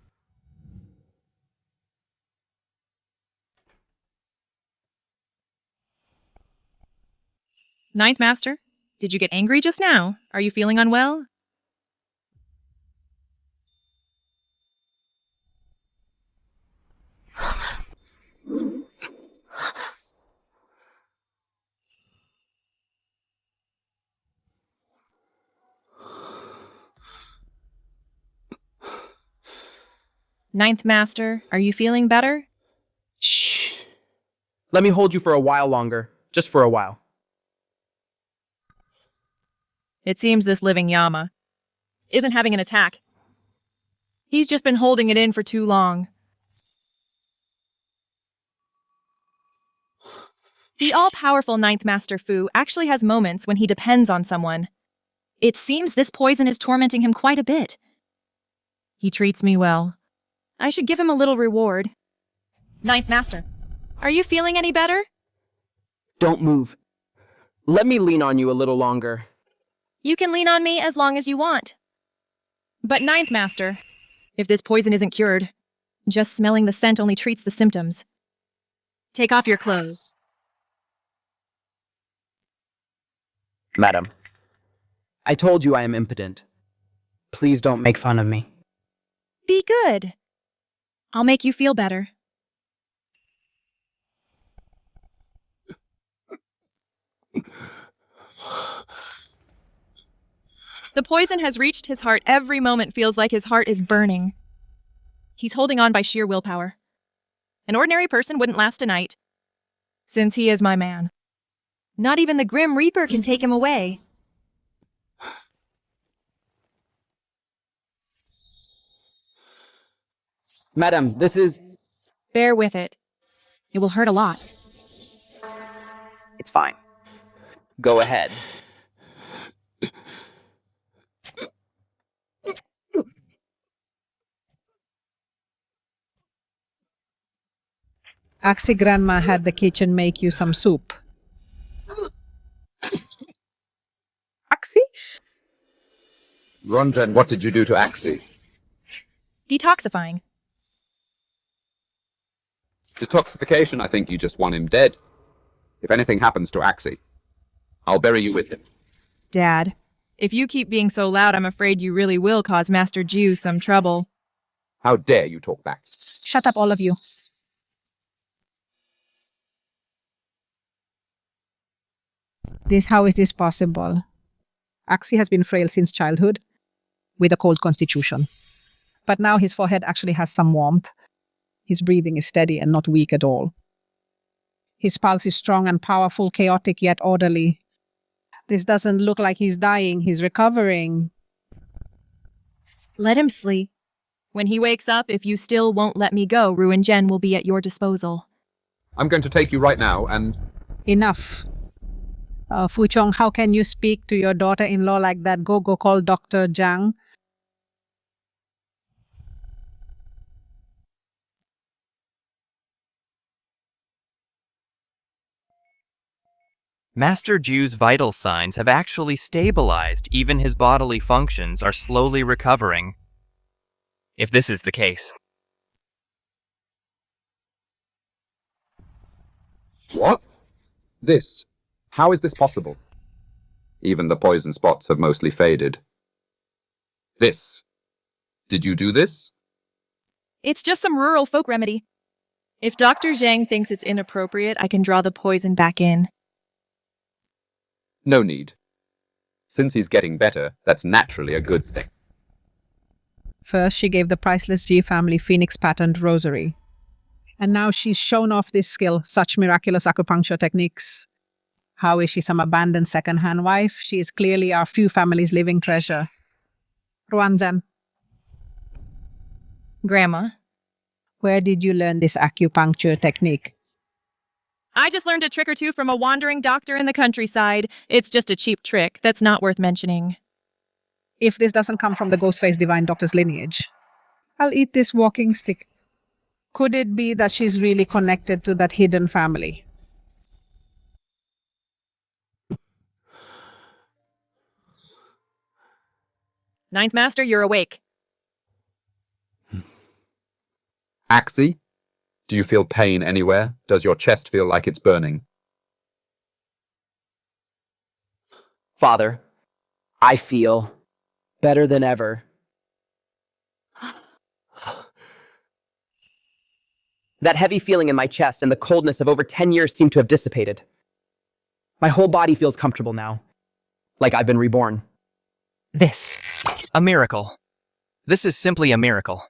Ninth Master, did you get angry just now? Are you feeling unwell? Ninth Master, are you feeling better? Shh. Let me hold you for a while longer. Just for a while. It seems this living Yama isn't having an attack. He's just been holding it in for too long. The all-powerful Ninth Master Fu actually has moments when he depends on someone. It seems this poison is tormenting him quite a bit. He treats me well. I should give him a little reward. Ninth Master, are you feeling any better? Don't move. Let me lean on you a little longer. You can lean on me as long as you want. But Ninth Master, if this poison isn't cured, just smelling the scent only treats the symptoms. Take off your clothes. Madam, I told you I am impotent. Please don't make fun of me. Be good. I'll make you feel better. The poison has reached his heart. Every moment feels like his heart is burning. He's holding on by sheer willpower. An ordinary person wouldn't last a night, since he is my man. Not even the Grim Reaper can take him away. Madam, this is... Bear with it. It will hurt a lot. It's fine. Go ahead. Axie Grandma had the kitchen make you some soup. Axie? Ronjen, what did you do to Axie? Detoxifying. Detoxification, I think you just want him dead. If anything happens to Axie, I'll bury you with him. Dad, if you keep being so loud, I'm afraid you really will cause Master Jiu some trouble. How dare you talk back? Shut up, all of you. How is this possible? Axie has been frail since childhood, with a cold constitution. But now his forehead actually has some warmth. His breathing is steady and not weak at all. His pulse is strong and powerful, chaotic yet orderly. This doesn't look like he's dying, he's recovering. Let him sleep. When he wakes up, if you still won't let me go, Ruin Jen will be at your disposal. I'm going to take you right now and... Enough. Fu Chong, how can you speak to your daughter-in-law like that? Go call Dr. Zhang. Master Ju's vital signs have actually stabilized. Even his bodily functions are slowly recovering. If this is the case. What? This? How is this possible? Even the poison spots have mostly faded. This? Did you do this? It's just some rural folk remedy. If Dr. Zhang thinks it's inappropriate, I can draw the poison back in. No need. Since he's getting better, that's naturally a good thing. First, she gave the priceless G family Phoenix patterned rosary. And now she's shown off this skill, such miraculous acupuncture techniques. How is she some abandoned second-hand wife? She is clearly our Fu family's living treasure. Ruanzhen, Grandma, where did you learn this acupuncture technique? I just learned a trick or two from a wandering doctor in the countryside. It's just a cheap trick that's not worth mentioning. If this doesn't come from the Ghostface Divine Doctor's lineage, I'll eat this walking stick. Could it be that she's really connected to that hidden family? Ninth Master, you're awake. Axie? Do you feel pain anywhere? Does your chest feel like it's burning? Father, I feel better than ever. That heavy feeling in my chest and the coldness of over 10 years seem to have dissipated. My whole body feels comfortable now, like I've been reborn. This. A miracle. This is simply a miracle.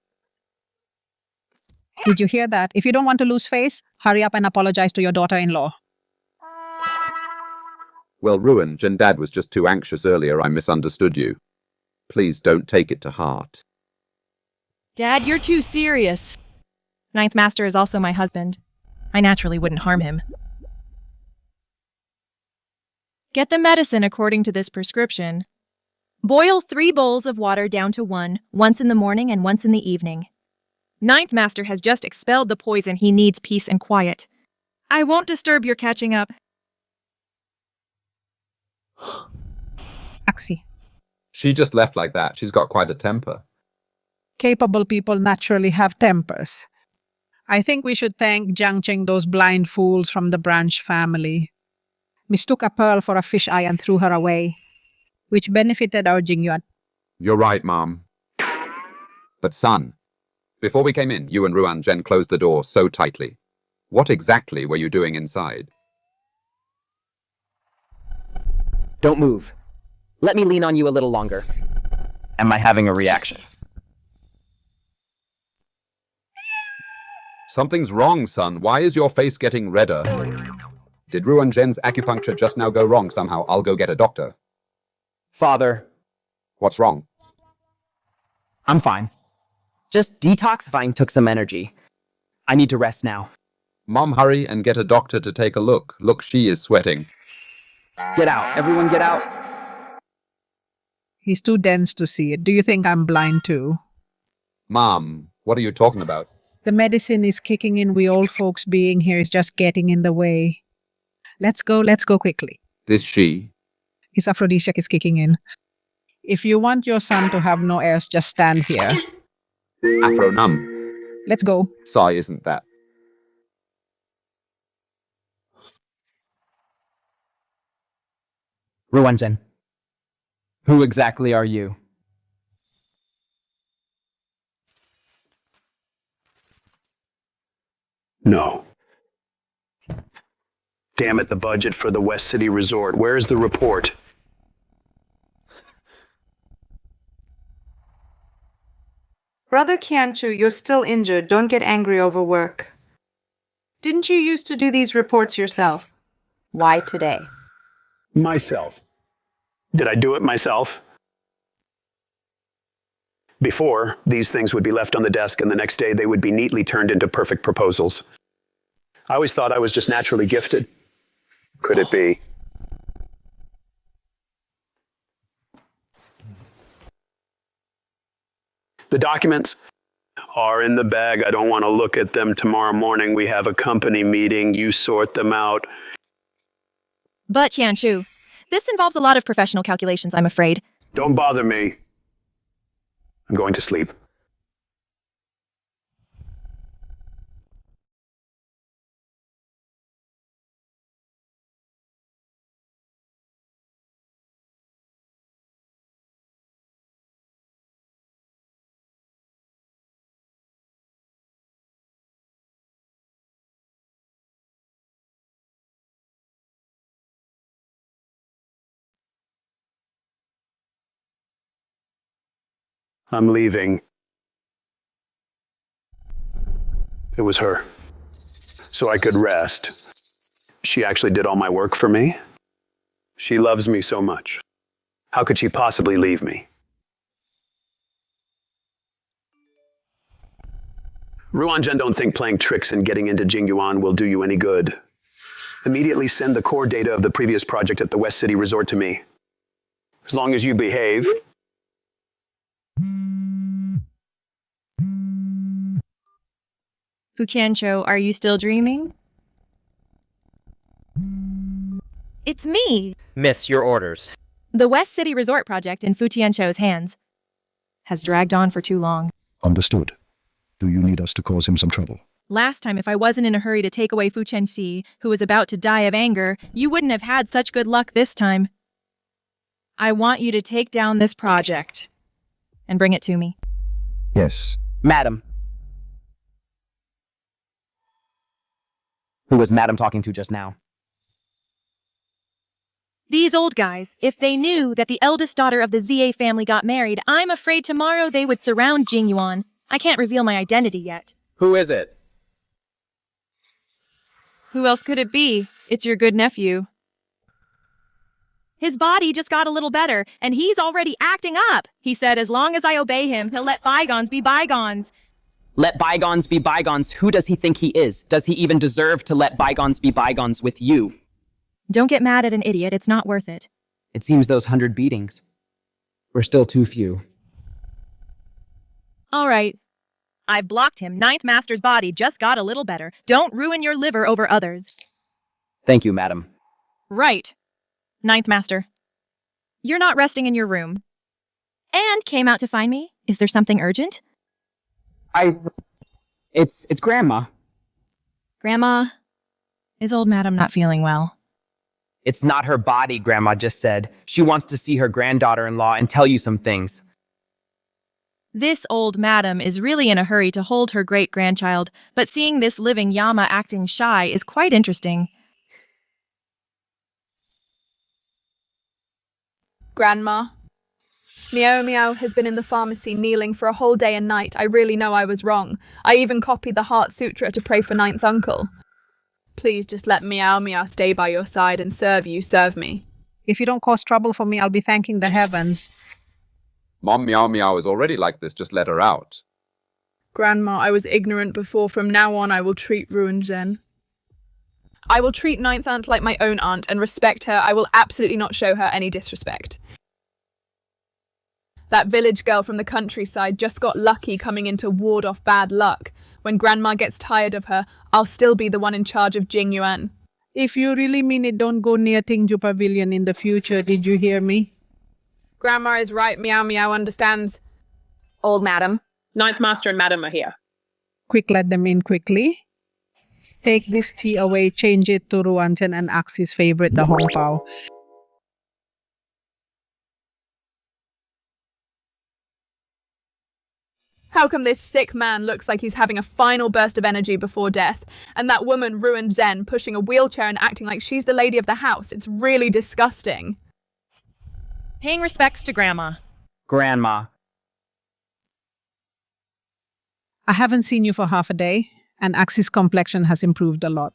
Did you hear that? If you don't want to lose face, hurry up and apologize to your daughter-in-law. Well, Ruin, Jen Dad was just too anxious earlier. I misunderstood you. Please don't take it to heart. Dad, you're too serious. Ninth Master is also my husband. I naturally wouldn't harm him. Get the medicine according to this prescription. Boil 3 bowls of water down to 1, once in the morning and once in the evening. Ninth Master has just expelled the poison. He needs peace and quiet. I won't disturb your catching up. Axie. She just left like that. She's got quite a temper. Capable people naturally have tempers. I think we should thank Jiang Cheng, those blind fools from the Branch family. Mistook a pearl for a fisheye and threw her away, which benefited our Jingyuan. You're right, Mom. But son, before we came in, you and Ruan Zhen closed the door so tightly. What exactly were you doing inside? Don't move. Let me lean on you a little longer. Am I having a reaction? Something's wrong, son. Why is your face getting redder? Did Ruan Zhen's acupuncture just now go wrong somehow? I'll go get a doctor. Father. What's wrong? I'm fine. Just detoxifying took some energy. I need to rest now. Mom, hurry and get a doctor to take a look. Look, she is sweating. Get out. Everyone get out. He's too dense to see it. Do you think I'm blind too? Mom, what are you talking about? The medicine is kicking in. We old folks being here is just getting in the way. Let's go quickly. This she? His aphrodisiac is kicking in. If you want your son to have no heirs, just stand here. Afro-num. Let's go. Sigh, isn't that? Ruanzhen. Who exactly are you? No. Damn it, the budget for the West City Resort. Where is the report? Brother Qianchu, you're still injured. Don't get angry over work. Didn't you used to do these reports yourself? Why today? Myself. Did I do it myself? Before, these things would be left on the desk and the next day they would be neatly turned into perfect proposals. I always thought I was just naturally gifted. Could it be? The documents are in the bag. I don't want to look at them tomorrow morning. We have a company meeting. You sort them out. But Tianchu, this involves a lot of professional calculations, I'm afraid. Don't bother me. I'm going to sleep. I'm leaving. It was her. So I could rest. She actually did all my work for me. She loves me so much. How could she possibly leave me? Ruanzhen don't think playing tricks and getting into Jingyuan will do you any good. Immediately send the core data of the previous project at the West City Resort to me. As long as you behave. Fu Qianqiu, are you still dreaming? It's me! Miss, your orders. The West City Resort project in Fu Tianqiu's hands has dragged on for too long. Understood. Do you need us to cause him some trouble? Last time, if I wasn't in a hurry to take away Fu Chenxi, who was about to die of anger, you wouldn't have had such good luck this time. I want you to take down this project and bring it to me. Yes. Madam. Who was Madam talking to just now? These old guys, if they knew that the eldest daughter of the ZA family got married, I'm afraid tomorrow they would surround Jingyuan. I can't reveal my identity yet. Who is it? Who else could it be? It's your good nephew. His body just got a little better, and he's already acting up. He said as long as I obey him, he'll let bygones be bygones. Let bygones be bygones. Who does he think he is? Does he even deserve to let bygones be bygones with you? Don't get mad at an idiot. It's not worth it. It seems those 100 beatings were still too few. All right. I've blocked him. Ninth Master's body just got a little better. Don't ruin your liver over others. Thank you, Madam. Right. Ninth Master. You're not resting in your room. And came out to find me? Is there something urgent? It's Grandma. Grandma, is old Madam not feeling well? It's not her body, Grandma just said. She wants to see her granddaughter-in-law and tell you some things. This old Madam is really in a hurry to hold her great-grandchild, but seeing this living Yama acting shy is quite interesting. Grandma. Meow Meow has been in the pharmacy kneeling for a whole day and night. I really know I was wrong. I even copied the Heart Sutra to pray for Ninth Uncle. Please just let Meow Meow stay by your side and serve me. If you don't cause trouble for me, I'll be thanking the heavens. Mom Meow Meow is already like this, just let her out. Grandma, I was ignorant before. From now on, I will treat Ruanzhen. I will treat Ninth Aunt like my own aunt and respect her. I will absolutely not show her any disrespect. That village girl from the countryside just got lucky coming in to ward off bad luck. When Grandma gets tired of her, I'll still be the one in charge of Jingyuan. If you really mean it, don't go near Tingju Pavilion in the future. Did you hear me? Grandma is right. Meow Meow understands. Old Madam. Ninth Master and Madam are here. Quick, let them in quickly. Take this tea away, change it to Ruanzhen and Axi's favorite, the Hong Pao. How come this sick man looks like he's having a final burst of energy before death? And that woman, Ruanzhen, pushing a wheelchair and acting like she's the lady of the house. It's really disgusting. Paying respects to Grandma. Grandma. I haven't seen you for half a day, and Axi's complexion has improved a lot.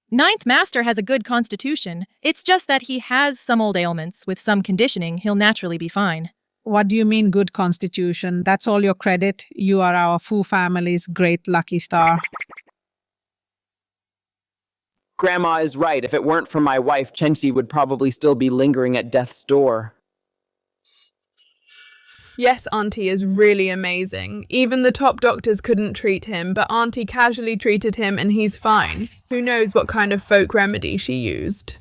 Ninth Master has a good constitution. It's just that he has some old ailments. With some conditioning, he'll naturally be fine. What do you mean, good constitution? That's all your credit. You are our Fu family's great lucky star. Grandma is right. If it weren't for my wife, Chenchi would probably still be lingering at death's door. Yes, Auntie is really amazing. Even the top doctors couldn't treat him, but Auntie casually treated him and he's fine. Who knows what kind of folk remedy she used?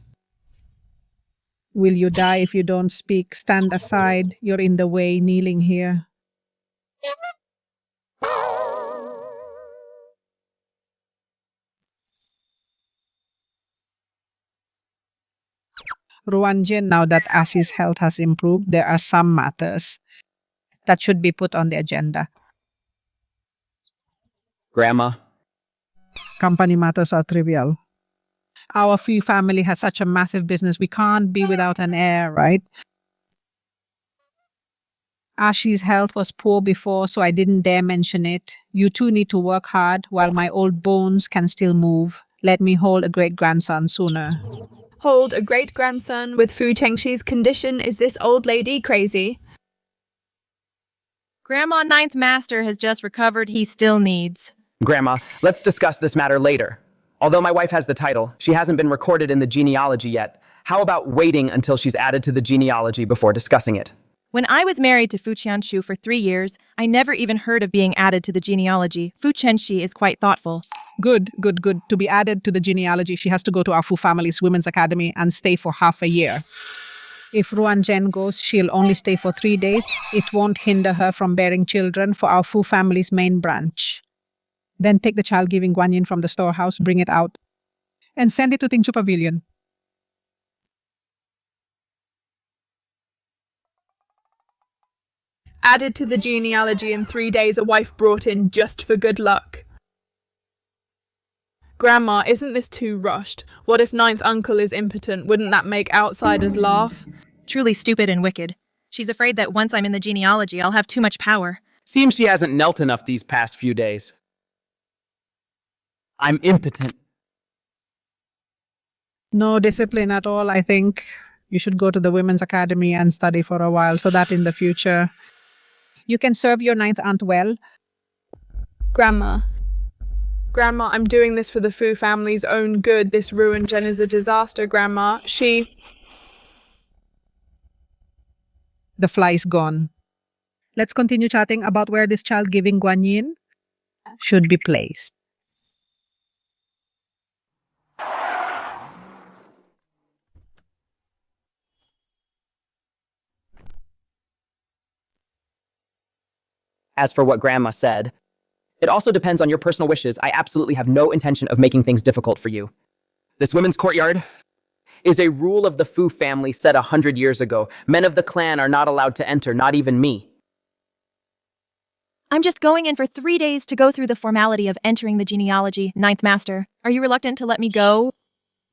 Will you die if you don't speak? Stand aside. You're in the way, kneeling here. Ruanjin, now that Asi's health has improved, there are some matters that should be put on the agenda. Grandma? Company matters are trivial. Our Fu family has such a massive business, we can't be without an heir, right? Ashi's health was poor before, so I didn't dare mention it. You two need to work hard while my old bones can still move. Let me hold a great-grandson sooner. Hold a great-grandson with Fu Chengshi's condition? Is this old lady crazy? Grandma Ninth Master has just recovered. He still needs. Grandma, let's discuss this matter later. Although my wife has the title, she hasn't been recorded in the genealogy yet. How about waiting until she's added to the genealogy before discussing it? When I was married to Fu Qianshu for 3 years, I never even heard of being added to the genealogy. Fu Chenxi is quite thoughtful. Good. To be added to the genealogy, she has to go to our Fu family's women's academy and stay for half a year. If Ruan Zhen goes, she'll only stay for 3 days. It won't hinder her from bearing children for our Fu family's main branch. Then take the child-giving guanyin from the storehouse, bring it out, and send it to Tingchu Pavilion. Added to the genealogy in 3 days, a wife brought in just for good luck. Grandma, isn't this too rushed? What if Ninth Uncle is impotent? Wouldn't that make outsiders laugh? Truly stupid and wicked. She's afraid that once I'm in the genealogy, I'll have too much power. Seems she hasn't knelt enough these past few days. I'm impotent. No discipline at all. I think you should go to the women's academy and study for a while so that in the future you can serve your ninth aunt well. Grandma, I'm doing this for the Fu family's own good. This ruined Jen is a disaster, Grandma. The fly's gone. Let's continue chatting about where this child-giving guanyin should be placed. As for what Grandma said, it also depends on your personal wishes. I absolutely have no intention of making things difficult for you. This women's courtyard is a rule of the Fu family set 100 years ago. Men of the clan are not allowed to enter, not even me. I'm just going in for 3 days to go through the formality of entering the genealogy, Ninth Master. Are you reluctant to let me go?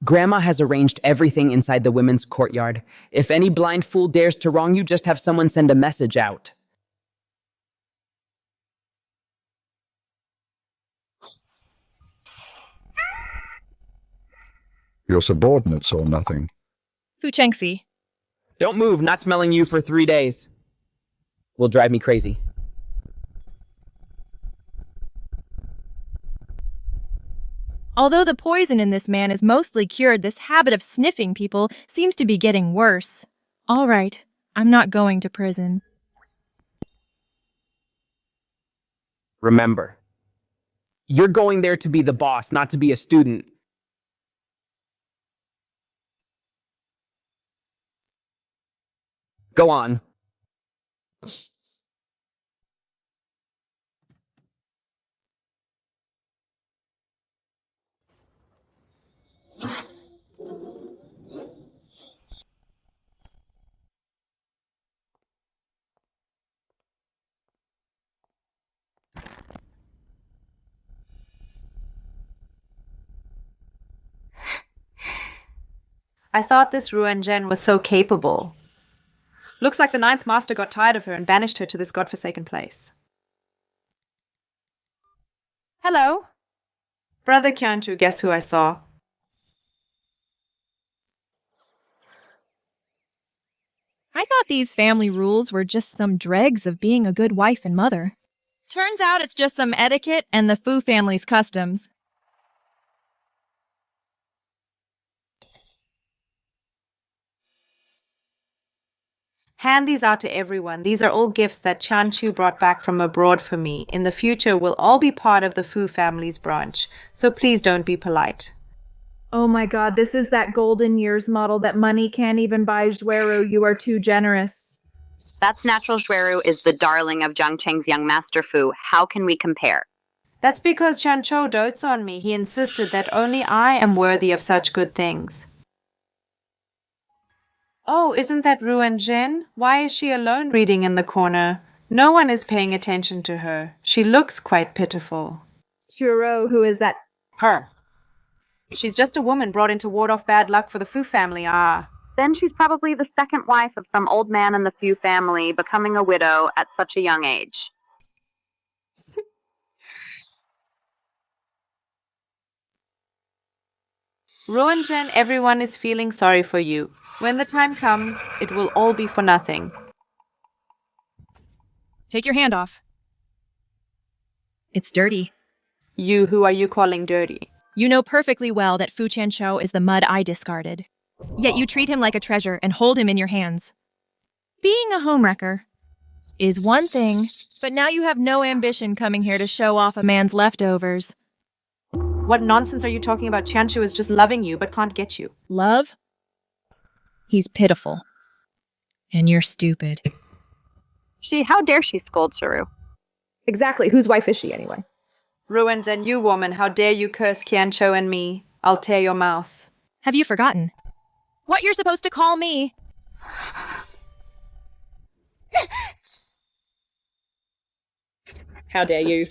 Grandma has arranged everything inside the women's courtyard. If any blind fool dares to wrong you, just have someone send a message out. Your subordinates or nothing. Fu Chengxi. Don't move, not smelling you for 3 days. Will drive me crazy. Although the poison in this man is mostly cured, this habit of sniffing people seems to be getting worse. All right, I'm not going to prison. Remember, you're going there to be the boss, not to be a student. Go on. I thought this Ruan Zhen was so capable. Looks like the Ninth Master got tired of her and banished her to this godforsaken place. Hello. Brother Qianchu, guess who I saw? I thought these family rules were just some dregs of being a good wife and mother. Turns out it's just some etiquette and the Fu family's customs. Hand these out to everyone. These are all gifts that Chanchu brought back from abroad for me. In the future, we'll all be part of the Fu family's branch. So please don't be polite. Oh my god, this is that golden years model that money can't even buy. Zhuero, you are too generous. That's natural. Zhuero is the darling of Zhangcheng's young master Fu. How can we compare? That's because Chancho dotes on me. He insisted that only I am worthy of such good things. Oh, isn't that Ruan Jin? Why is she alone reading in the corner? No one is paying attention to her. She looks quite pitiful. Zhuero, who is that? Her. She's just a woman brought in to ward off bad luck for the Fu family. Then she's probably the second wife of some old man in the Fu family, becoming a widow at such a young age. Ruan Jin, everyone is feeling sorry for you. When the time comes, it will all be for nothing. Take your hand off. It's dirty. You, who are you calling dirty? You know perfectly well that Fu Chancho is the mud I discarded. Yet you treat him like a treasure and hold him in your hands. Being a homewrecker is one thing, but now you have no ambition coming here to show off a man's leftovers. What nonsense are you talking about? Chanchu is just loving you, but can't get you. Love? He's pitiful. And you're stupid. How dare she scold Saru? Exactly. Whose wife is she, anyway? Ruins and you, woman, how dare you curse Qiancho and me? I'll tear your mouth. Have you forgotten what you're supposed to call me? How dare you?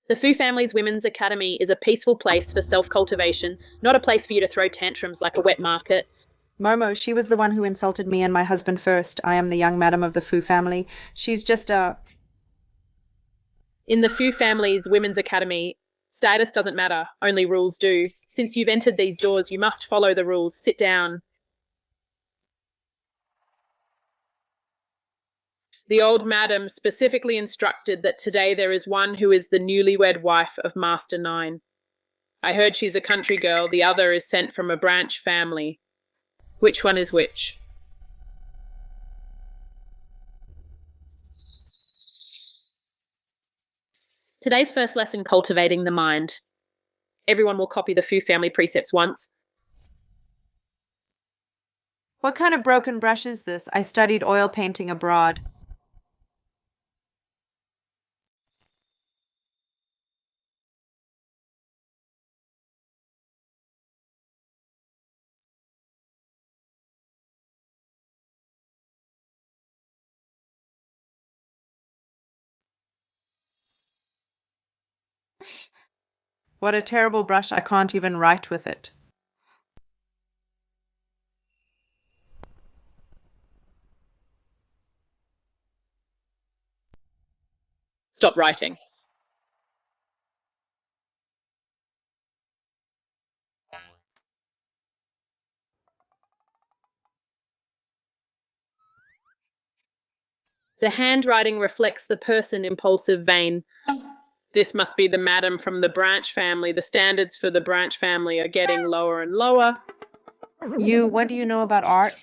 The Fu family's Women's Academy is a peaceful place for self-cultivation, not a place for you to throw tantrums like a wet market. Momo, she was the one who insulted me and my husband first. I am the young madam of the Fu family. She's just a... In the Fu family's Women's Academy, status doesn't matter, only rules do. Since you've entered these doors, you must follow the rules. Sit down. The old madam specifically instructed that today there is one who is the newlywed wife of Master Nine. I heard she's a country girl, the other is sent from a branch family. Which one is which? Today's first lesson, cultivating the mind. Everyone will copy the Fu family precepts once. What kind of broken brush is this? I studied oil painting abroad. What a terrible brush, I can't even write with it. Stop writing. The handwriting reflects the person impulsive vein. This must be the madam from the branch family. The standards for the branch family are getting lower and lower. You, what do you know about art?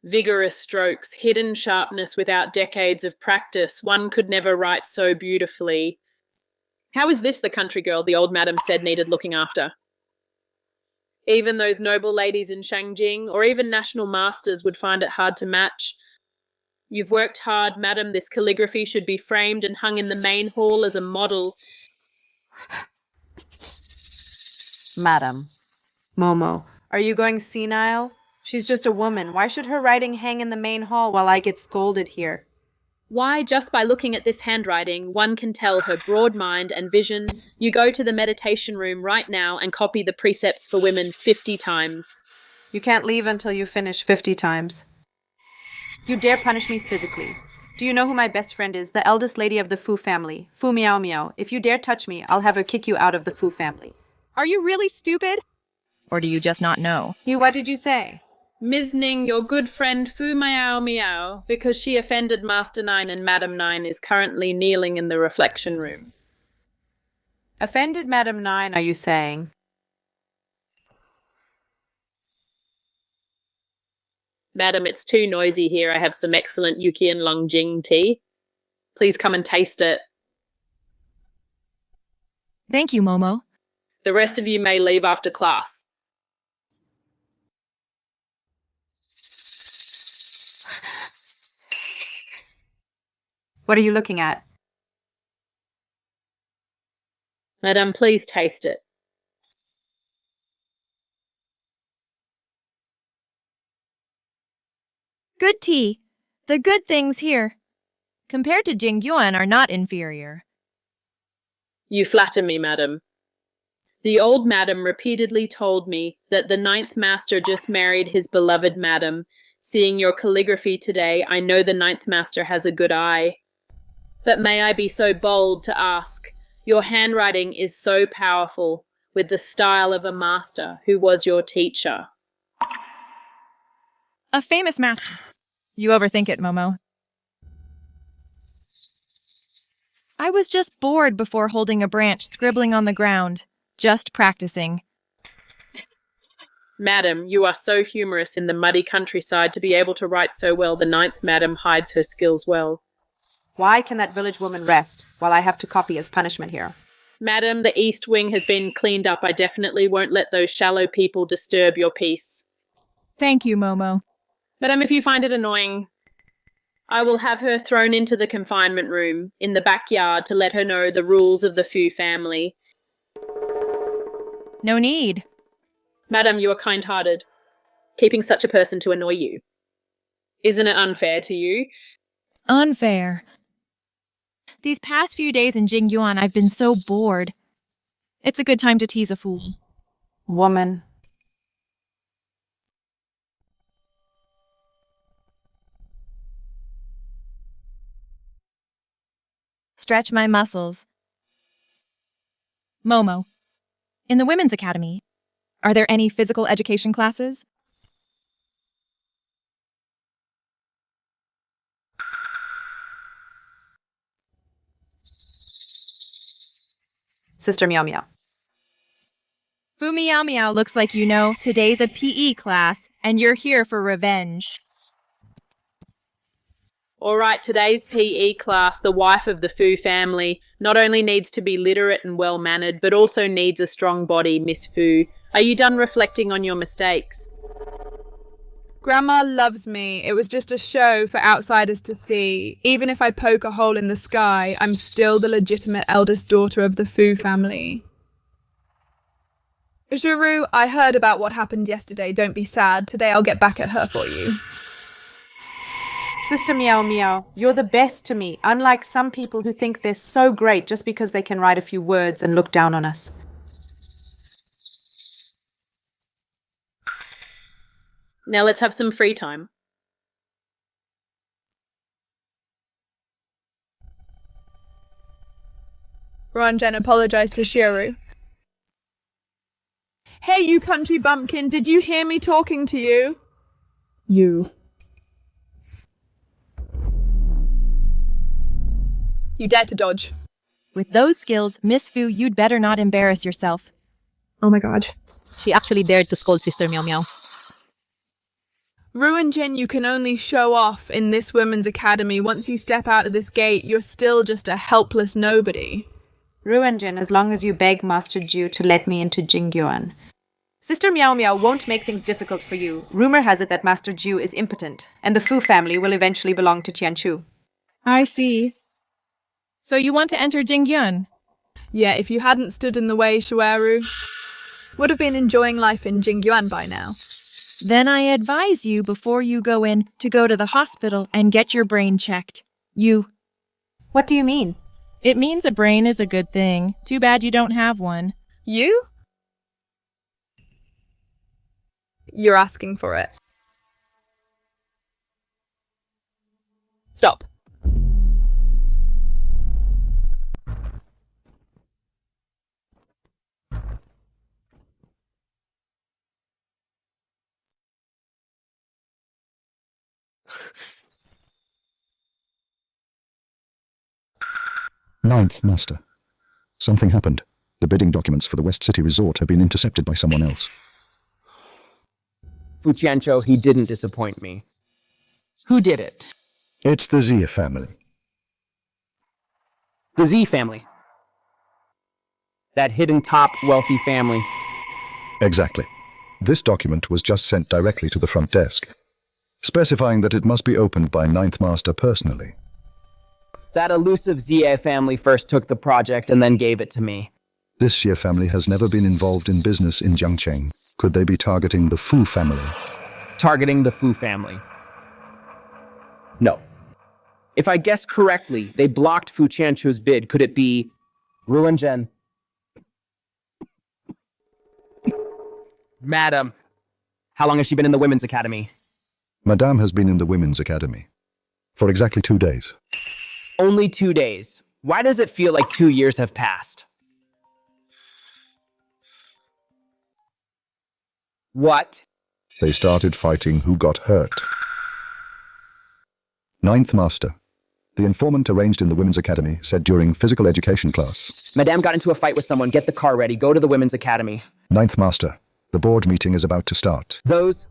Vigorous strokes, hidden sharpness without decades of practice. One could never write so beautifully. How is this the country girl the old madam said needed looking after? Even those noble ladies in Shangjing, or even national masters, would find it hard to match. You've worked hard, madam. This calligraphy should be framed and hung in the main hall as a model. Madam. Momo, are you going senile? She's just a woman. Why should her writing hang in the main hall while I get scolded here? Why, just by looking at this handwriting, one can tell her broad mind and vision. You go to the meditation room right now and copy the precepts for women 50 times. You can't leave until you finish 50 times. You dare punish me physically. Do you know who my best friend is? The eldest lady of the Fu family, Fu Miao Miao. If you dare touch me, I'll have her kick you out of the Fu family. Are you really stupid? Or do you just not know? What did you say? Ms. Ning, your good friend Fu Miao Miao, because she offended Master Nine and Madam Nine, is currently kneeling in the reflection room. Offended Madam Nine, are you saying? Madam, it's too noisy here. I have some excellent Yuki and Longjing tea. Please come and taste it. Thank you, Momo. The rest of you may leave after class. What are you looking at? Madam, please taste it. Good tea. The good things here, compared to Jingyuan, are not inferior. You flatter me, madam. The old madam repeatedly told me that the ninth master just married his beloved madam. Seeing your calligraphy today, I know the ninth master has a good eye. But may I be so bold to ask, your handwriting is so powerful, with the style of a master who was your teacher. A famous master. You overthink it, Momo. I was just bored before holding a branch, scribbling on the ground, just practicing. Madam, you are so humorous in the muddy countryside to be able to write so well. The ninth madam hides her skills well. Why can that village woman rest while I have to copy as punishment here? Madam, the east wing has been cleaned up. I definitely won't let those shallow people disturb your peace. Thank you, Momo. Madam, if you find it annoying, I will have her thrown into the confinement room in the backyard to let her know the rules of the Fu family. No need. Madam, you are kind-hearted, keeping such a person to annoy you. Isn't it unfair to you? Unfair. These past few days in Jingyuan, I've been so bored. It's a good time to tease a fool. Woman. Stretch my muscles. Momo, in the Women's Academy, are there any physical education classes? Sister Meow Meow. Fu Miao Miao, looks like you know today's a PE class, and you're here for revenge. All right, today's PE class, the wife of the Fu family, not only needs to be literate and well-mannered, but also needs a strong body, Miss Fu. Are you done reflecting on your mistakes? Grandma loves me. It was just a show for outsiders to see. Even if I poke a hole in the sky, I'm still the legitimate eldest daughter of the Fu family. Zhuru, I heard about what happened yesterday. Don't be sad. Today I'll get back at her for you. Sister Meow Meow, you're the best to me, unlike some people who think they're so great just because they can write a few words and look down on us. Now let's have some free time. Ranjen apologized to Shiru. Hey, you country bumpkin, did you hear me talking to you? You. You dared to dodge. With those skills, Miss Fu, you'd better not embarrass yourself. Oh my god. She actually dared to scold Sister Meow Meow. Ruinjin, you can only show off in this women's academy. Once you step out of this gate, you're still just a helpless nobody. Ruinjin, as long as you beg Master Ju to let me into Jingyuan. Sister Meow Meow won't make things difficult for you. Rumor has it that Master Ju is impotent, and the Fu family will eventually belong to Qianchu. I see. So you want to enter Jingyuan? Yeah, if you hadn't stood in the way, Shueru, would have been enjoying life in Jingyuan by now. Then I advise you, before you go in, to go to the hospital and get your brain checked. What do you mean? It means a brain is a good thing. Too bad you don't have one. You? You're asking for it. Stop. Ninth Master. Something happened. The bidding documents for the West City Resort have been intercepted by someone else. Fu Tianqiu, he didn't disappoint me. Who did it? It's the Xia family. The Z family. That hidden top wealthy family. Exactly. This document was just sent directly to the front desk, specifying that it must be opened by Ninth Master personally. That elusive Xie family first took the project and then gave it to me. This Xia family has never been involved in business in Jiangcheng. Could they be targeting the Fu family? Targeting the Fu family. No. If I guess correctly, they blocked Fu Tianqiu's bid. Could it be Ruanzhen? Madam, how long has she been in the Women's Academy? Madame has been in the Women's Academy for exactly 2 days. Only 2 days. Why does it feel like 2 years have passed? What? They started fighting who got hurt. Ninth Master. The informant arranged in the Women's Academy said during physical education class. Madame got into a fight with someone. Get the car ready. Go to the Women's Academy. Ninth Master. The board meeting is about to start.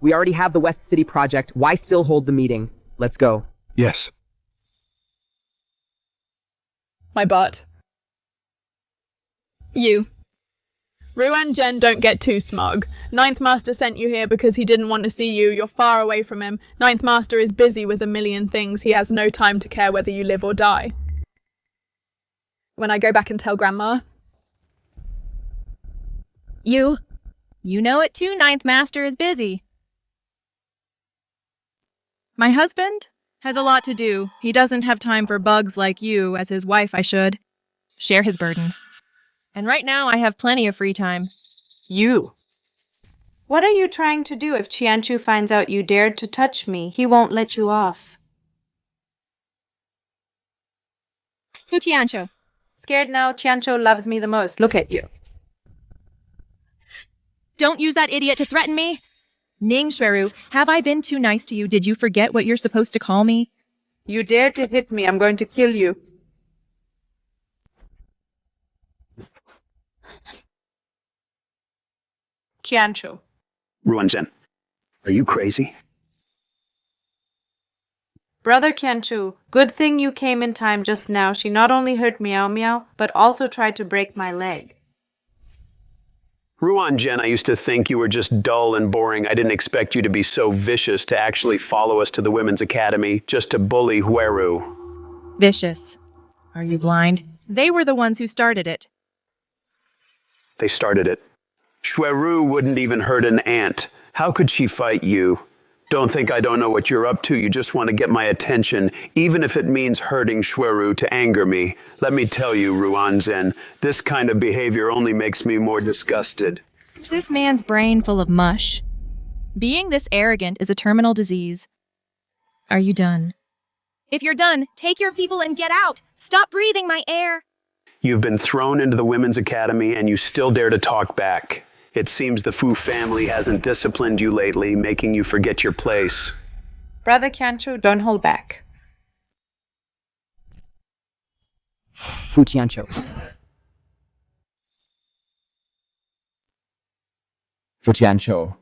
We already have the West City project. Why still hold the meeting? Let's go. Yes. My butt. You. Ruanzhen, don't get too smug. Ninth Master sent you here because he didn't want to see you. You're far away from him. Ninth Master is busy with a million things. He has no time to care whether you live or die. When I go back and tell Grandma... You know it too, Ninth Master is busy. My husband has a lot to do. He doesn't have time for bugs like you. As his wife, I should share his burden. And right now, I have plenty of free time. You. What are you trying to do? If Tianqiu finds out you dared to touch me, he won't let you off. Fu Tianqiu. Scared now? Tianqiu loves me the most. Look at you. Don't use that idiot to threaten me. Ning Xueru, have I been too nice to you? Did you forget what you're supposed to call me? You dared to hit me. I'm going to kill you. Tianqiu. Ruanzhen, are you crazy? Brother Tianqiu, good thing you came in time just now. She not only hurt Meow Meow, but also tried to break my leg. Ruanzhen, I used to think you were just dull and boring. I didn't expect you to be so vicious to actually follow us to the Women's Academy just to bully Hueru. Vicious. Are you blind? They were the ones who started it. They started it. Hueru wouldn't even hurt an ant. How could she fight you? Don't think I don't know what you're up to. You just want to get my attention, even if it means hurting Hueru to anger me. Let me tell you, Ruanzhen, this kind of behavior only makes me more disgusted. Is this man's brain full of mush? Being this arrogant is a terminal disease. Are you done? If you're done, take your people and get out. Stop breathing my air. You've been thrown into the Women's Academy and you still dare to talk back. It seems the Fu family hasn't disciplined you lately, making you forget your place. Brother Tianqiu, don't hold back. Fu Tianqiu. Fu Tianqiu.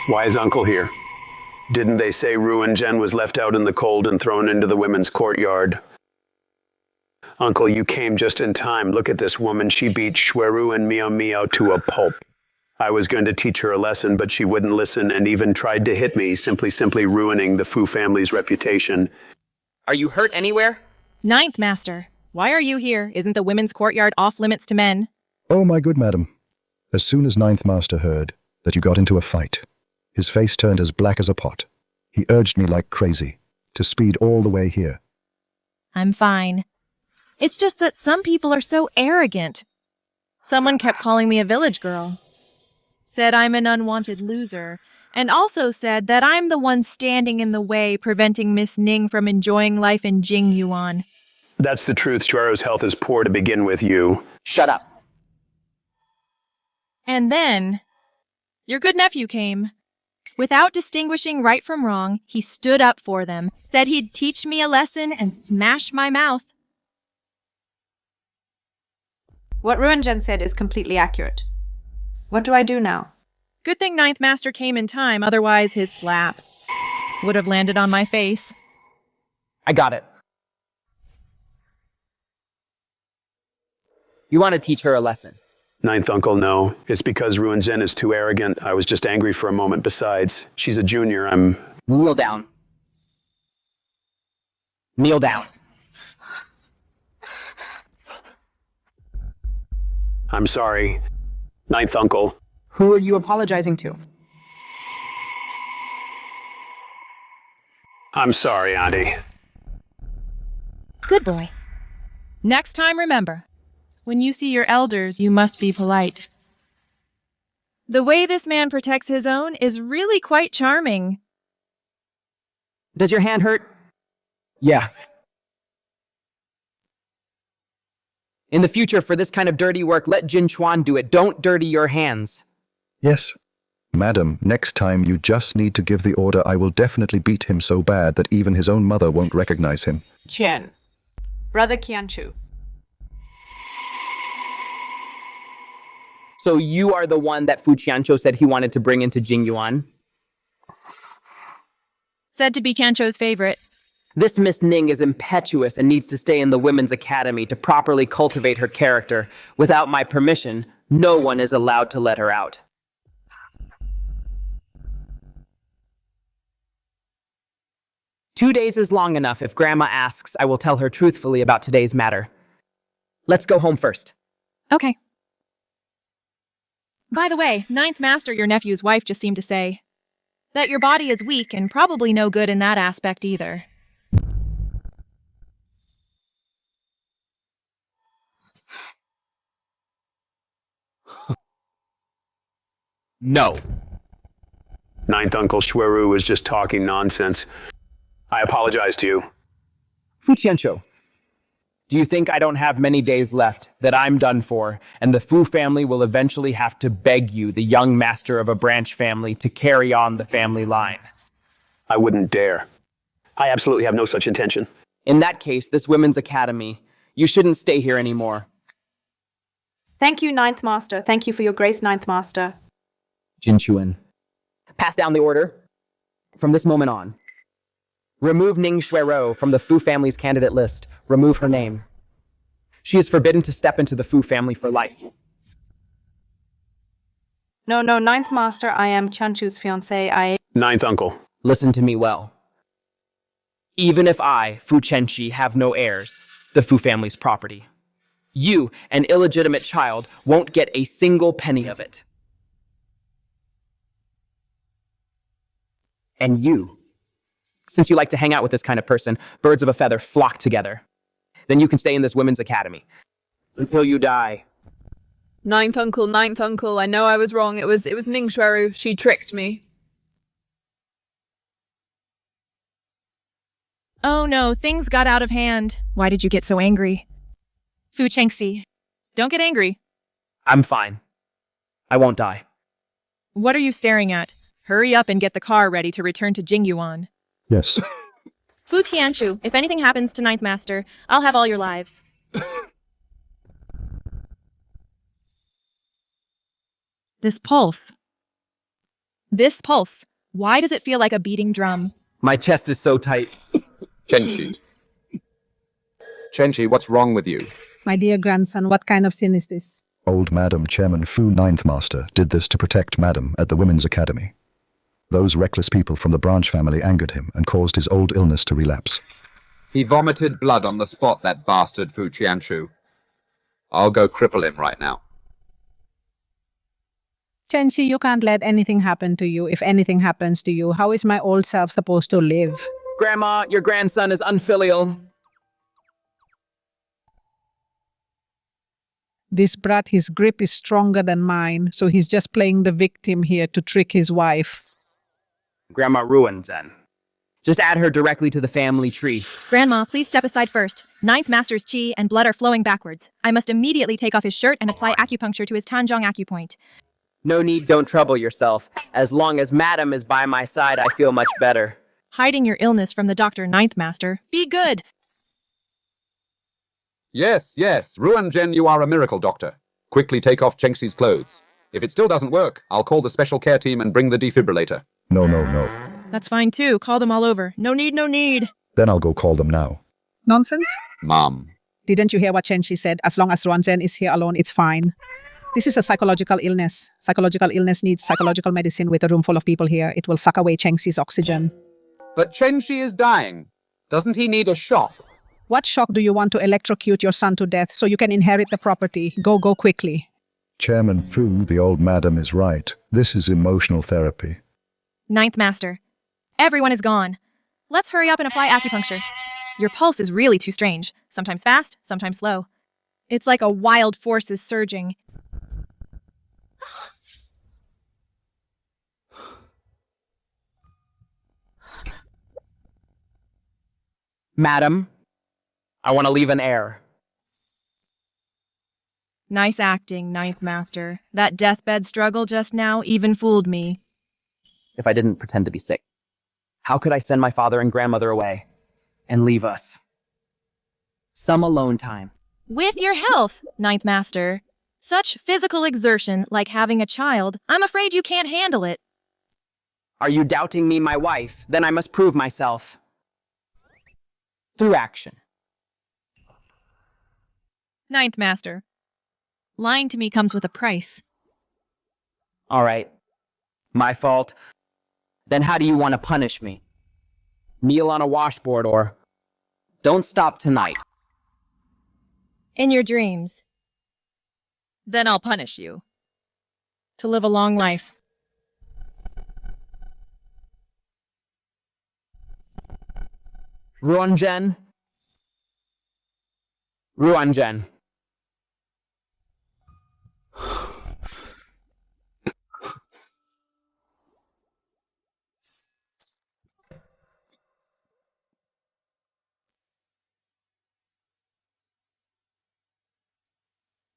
Why is Uncle here? Didn't they say Ruanzhen was left out in the cold and thrown into the women's courtyard? Uncle, you came just in time. Look at this woman. She beat Hueru and Meow Meow to a pulp. I was going to teach her a lesson, but she wouldn't listen and even tried to hit me, simply ruining the Fu family's reputation. Are you hurt anywhere? Ninth Master, why are you here? Isn't the women's courtyard off limits to men? Oh, my good madam. As soon as Ninth Master heard that you got into a fight, his face turned as black as a pot. He urged me like crazy to speed all the way here. I'm fine. It's just that some people are so arrogant. Someone kept calling me a village girl. Said I'm an unwanted loser, and also said that I'm the one standing in the way preventing Miss Ning from enjoying life in Jingyuan. That's the truth. Shuero's health is poor to begin with, you. Shut up. And then, your good nephew came. Without distinguishing right from wrong, he stood up for them, said he'd teach me a lesson, and smashed my mouth. What Ruanjen said is completely accurate. What do I do now? Good thing Ninth Master came in time, otherwise his slap would have landed on my face. I got it. You want to teach her a lesson. Ninth uncle, no. It's because Ruanjen is too arrogant. I was just angry for a moment. Besides, she's a junior. Kneel down. Kneel down. I'm sorry. Ninth uncle. Who are you apologizing to? I'm sorry, Auntie. Good boy. Next time, remember, when you see your elders, you must be polite. The way this man protects his own is really quite charming. Does your hand hurt? Yeah. In the future, for this kind of dirty work, let Jin Chuan do it. Don't dirty your hands. Yes. Madam, next time you just need to give the order. I will definitely beat him so bad that even his own mother won't recognize him. Chen. Brother Qianchu. So you are the one that Fu Qianqiu said he wanted to bring into Jingyuan? Said to be Qianqiu's favorite. This Miss Ning is impetuous and needs to stay in the Women's Academy to properly cultivate her character. Without my permission, no one is allowed to let her out. Two days is long enough. If Grandma asks, I will tell her truthfully about today's matter. Let's go home first. Okay. By the way, Ninth Master, your nephew's wife, just seemed to say that your body is weak and probably no good in that aspect either. No. Ninth uncle Shueru was just talking nonsense. I apologize to you. Fu Qianqiu, do you think I don't have many days left, that I'm done for, and the Fu family will eventually have to beg you, the young master of a branch family, to carry on the family line? I wouldn't dare. I absolutely have no such intention. In that case, this Women's Academy, you shouldn't stay here anymore. Thank you, Ninth Master. Thank you for your grace, Ninth Master. Jin Chuan, pass down the order. From this moment on, remove Ning Shuero from the Fu family's candidate list. Remove her name. She is forbidden to step into the Fu family for life. No, Ninth Master, I am Qianchu's fiancé. Ninth uncle. Listen to me well. Even if I, Fu Chenxi, have no heirs, the Fu family's property, you, an illegitimate child, won't get a single penny of it. And you, since you like to hang out with this kind of person, birds of a feather flock together. Then you can stay in this Women's Academy until you die. Ninth uncle, I know I was wrong. It was Ning Shueru. She tricked me. Oh no, things got out of hand. Why did you get so angry? Fu Chengxi, don't get angry. I'm fine. I won't die. What are you staring at? Hurry up and get the car ready to return to Jingyuan. Yes. Fu Tianchu, if anything happens to Ninth Master, I'll have all your lives. This pulse. Why does it feel like a beating drum? My chest is so tight. Chenchi, what's wrong with you? My dear grandson, what kind of sin is this? Old Madam Chairman Fu Ninth Master did this to protect Madam at the Women's Academy. Those reckless people from the branch family angered him and caused his old illness to relapse. He vomited blood on the spot, that bastard Fu Qianchu. I'll go cripple him right now. Chenchi, you can't let anything happen to you. If anything happens to you, how is my old self supposed to live? Grandma, your grandson is unfilial. This brat, his grip is stronger than mine, so he's just playing the victim here to trick his wife. Grandma ruins Zen. Just add her directly to the family tree. Grandma, please step aside first. Ninth Master's chi and blood are flowing backwards. I must immediately take off his shirt and apply acupuncture to his Tanjong acupoint. No need, don't trouble yourself. As long as Madam is by my side, I feel much better. Hiding your illness from the doctor, Ninth Master. Be good. Yes, yes, Ruan Jen, you are a miracle doctor. Quickly take off Chengxi's clothes. If it still doesn't work, I'll call the special care team and bring the defibrillator. No, no, no. That's fine too. Call them all over. No need, no need. Then I'll go call them now. Nonsense? Mom. Didn't you hear what Chenshi said? As long as Ruanjen is here alone, it's fine. This is a psychological illness. Psychological illness needs psychological medicine. With a room full of people here, it will suck away Chengxi's oxygen. But Chenshi is dying. Doesn't he need a shock? What shock do you want to electrocute your son to death so you can inherit the property? Go quickly. Chairman Fu, the old madam is right. This is emotional therapy. Ninth Master. Everyone is gone. Let's hurry up and apply acupuncture. Your pulse is really too strange. Sometimes fast, sometimes slow. It's like a wild force is surging. Madam, I want to leave an heir. Nice acting, Ninth Master. That deathbed struggle just now even fooled me. If I didn't pretend to be sick, how could I send my father and grandmother away and leave us? Some alone time. With your health, Ninth Master. Such physical exertion, like having a child, I'm afraid you can't handle it. Are you doubting me, my wife? Then I must prove myself. Through action. Ninth Master. Lying to me comes with a price. All right. My fault. Then how do you want to punish me? Kneel on a washboard or... Don't stop tonight. In your dreams. Then I'll punish you. To live a long life. Ruanjen. Ruanjen.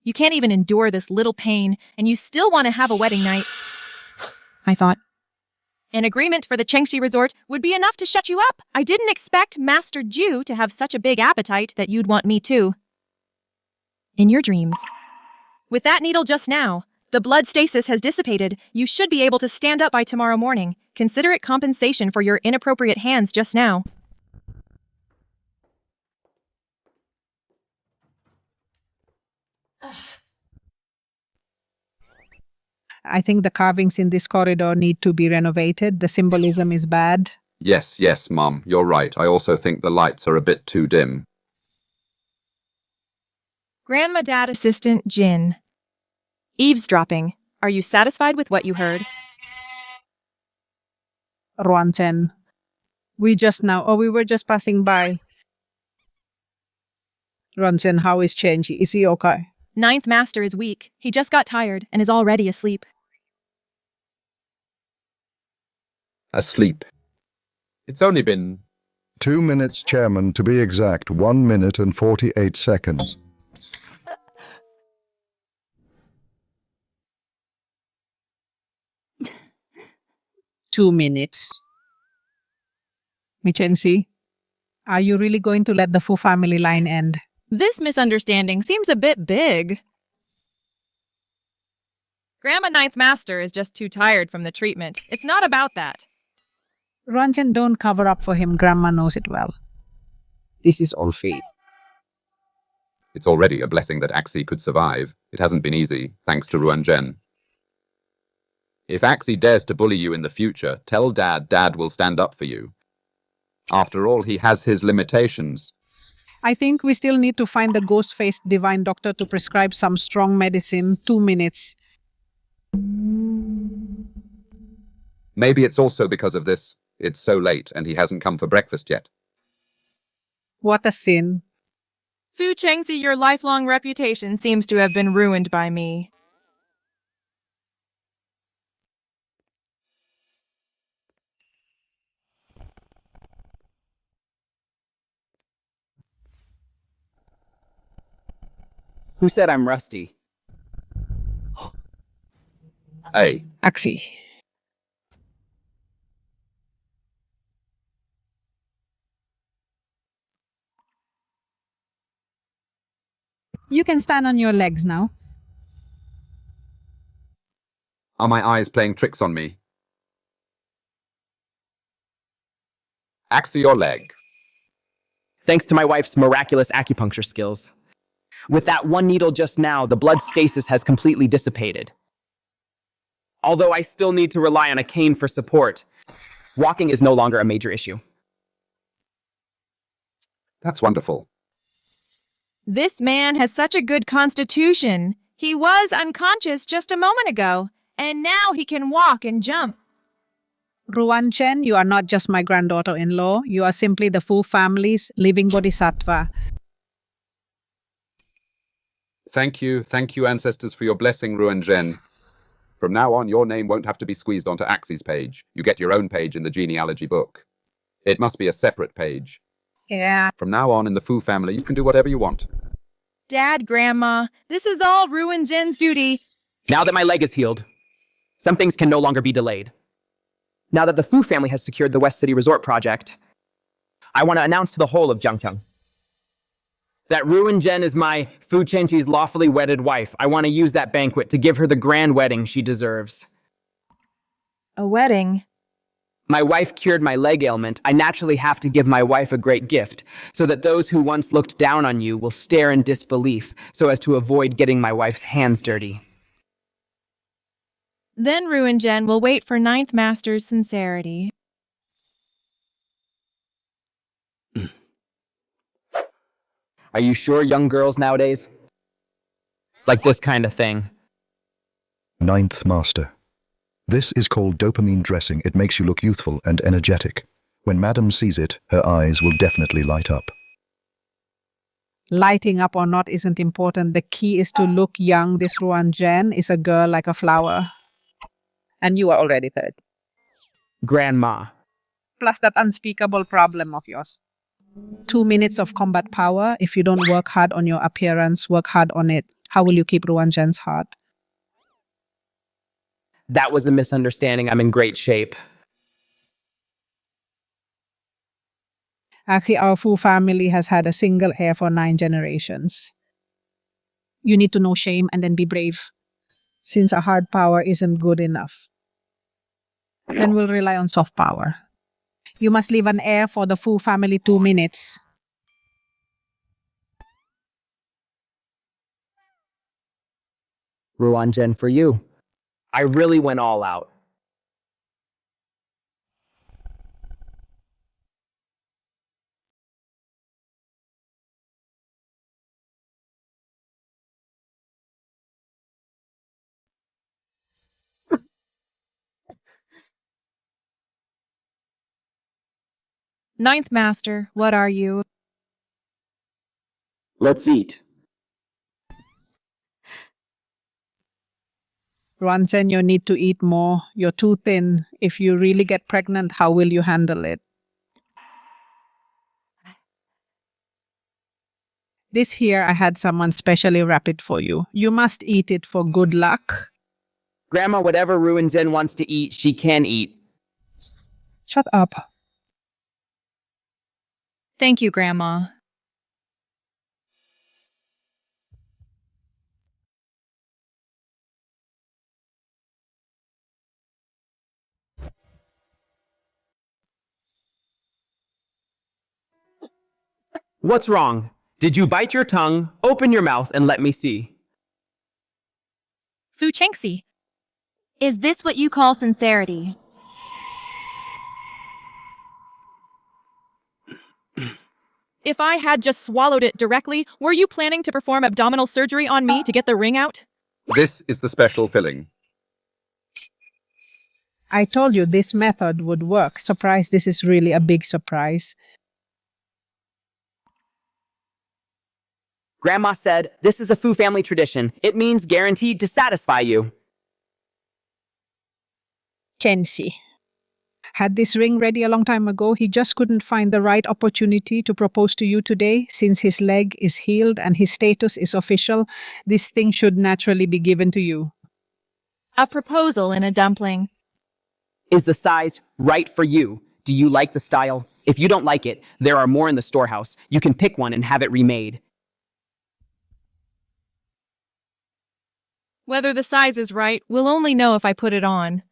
You can't even endure this little pain, and you still want to have a wedding night. I thought. An agreement for the Chengxi resort would be enough to shut you up. I didn't expect Master Ju to have such a big appetite that you'd want me too. In your dreams. With that needle just now, the blood stasis has dissipated. You should be able to stand up by tomorrow morning. Consider it compensation for your inappropriate hands just now. I think the carvings in this corridor need to be renovated. The symbolism is bad. Yes, yes, Mom, you're right. I also think the lights are a bit too dim. Grandma Dad Assistant Jin. Eavesdropping. Are you satisfied with what you heard? Ruanzen. We were just passing by. Ruanzen, how is Chenji? Is he okay? Ninth Master is weak. He just got tired and is already asleep. Asleep. It's only been... 2 minutes, Chairman, to be exact. 1 minute and 48 seconds. Two minutes. Michensi, are you really going to let the Fu family line end? This misunderstanding seems a bit big. Grandma Ninth Master is just too tired from the treatment. It's not about that. Ranjan, don't cover up for him. Grandma knows it well. This is all fate. It's already a blessing that Axie could survive. It hasn't been easy, thanks to Ruanjen. If Axie dares to bully you in the future, tell Dad Dad will stand up for you. After all, he has his limitations. I think we still need to find the ghost-faced divine doctor to prescribe some strong medicine. 2 minutes. Maybe it's also because of this. It's so late and he hasn't come for breakfast yet. What a sin. Fu Chengzi, your lifelong reputation seems to have been ruined by me. Who said I'm rusty? Hey. Axie. You can stand on your legs now. Are my eyes playing tricks on me? Axe your leg. Thanks to my wife's miraculous acupuncture skills. With that one needle just now, the blood stasis has completely dissipated. Although I still need to rely on a cane for support, walking is no longer a major issue. That's wonderful. This man has such a good constitution. He was unconscious just a moment ago, and now he can walk and jump. Ruan Chen, you are not just my granddaughter-in-law. You are simply the Fu family's living bodhisattva. Thank you, ancestors, for your blessing, Ruan Zhen. From now on, your name won't have to be squeezed onto Axie's page. You get your own page in the genealogy book. It must be a separate page. Yeah. From now on, in the Fu family, you can do whatever you want. Dad, Grandma, this is all Ruin Jen's duty. Now that my leg is healed, some things can no longer be delayed. Now that the Fu family has secured the West City Resort project, I want to announce to the whole of Jiangqiang that Ruin Zhen is my Fu Chenqi's lawfully wedded wife. I want to use that banquet to give her the grand wedding she deserves. A wedding? My wife cured my leg ailment. I naturally have to give my wife a great gift, so that those who once looked down on you will stare in disbelief, so as to avoid getting my wife's hands dirty. Then Ruin Zhen will wait for Ninth Master's sincerity. Are you sure young girls nowadays like this kind of thing? Ninth Master. This is called dopamine dressing. It makes you look youthful and energetic. When Madam sees it, her eyes will definitely light up. Lighting up or not isn't important. The key is to look young. This Ruan Zhen is a girl like a flower. And you are already 30. Grandma. Plus that unspeakable problem of yours. 2 minutes of combat power. If you don't work hard on your appearance, work hard on it. How will you keep Ruan Zhen's heart? That was a misunderstanding. I'm in great shape. Actually, our Fu family has had a single heir for 9 generations. You need to know shame and then be brave. Since a hard power isn't good enough, then we'll rely on soft power. You must leave an heir for the Fu family 2 minutes. Ruan Zhen, for you. I really went all out. Ninth Master, what are you? Let's eat. Ruan Zhen, you need to eat more. You're too thin. If you really get pregnant, how will you handle it? This here, I had someone specially wrap it for you. You must eat it for good luck. Grandma, whatever Ruin Zhen wants to eat, she can eat. Shut up. Thank you, Grandma. What's wrong? Did you bite your tongue? Open your mouth and let me see. Fu Chengxi, is this what you call sincerity? If I had just swallowed it directly, were you planning to perform abdominal surgery on me to get the ring out? This is the special filling. I told you this method would work. Surprise, this is really a big surprise. Grandma said, this is a Fu family tradition. It means guaranteed to satisfy you. Chensi had this ring ready a long time ago. He just couldn't find the right opportunity to propose to you today. Since his leg is healed and his status is official, this thing should naturally be given to you. A proposal in a dumpling. Is the size right for you? Do you like the style? If you don't like it, there are more in the storehouse. You can pick one and have it remade. Whether the size is right, we'll only know if I put it on.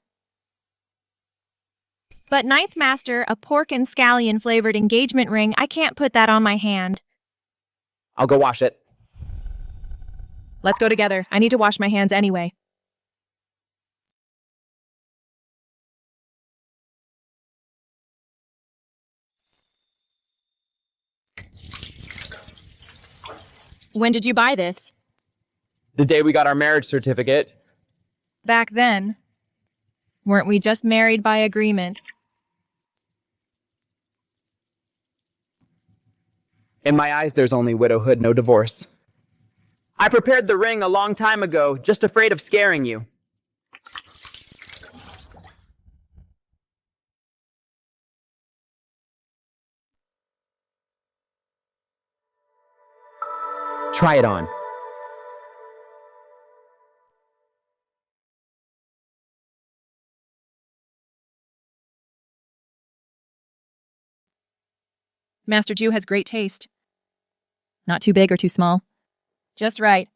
But Ninth Master, a pork and scallion flavored engagement ring, I can't put that on my hand. I'll go wash it. Let's go together. I need to wash my hands anyway. When did you buy this? The day we got our marriage certificate. Back then. Weren't we just married by agreement? In my eyes, there's only widowhood, no divorce. I prepared the ring a long time ago, just afraid of scaring you. Try it on. Master Jew has great taste. Not too big or too small. Just right.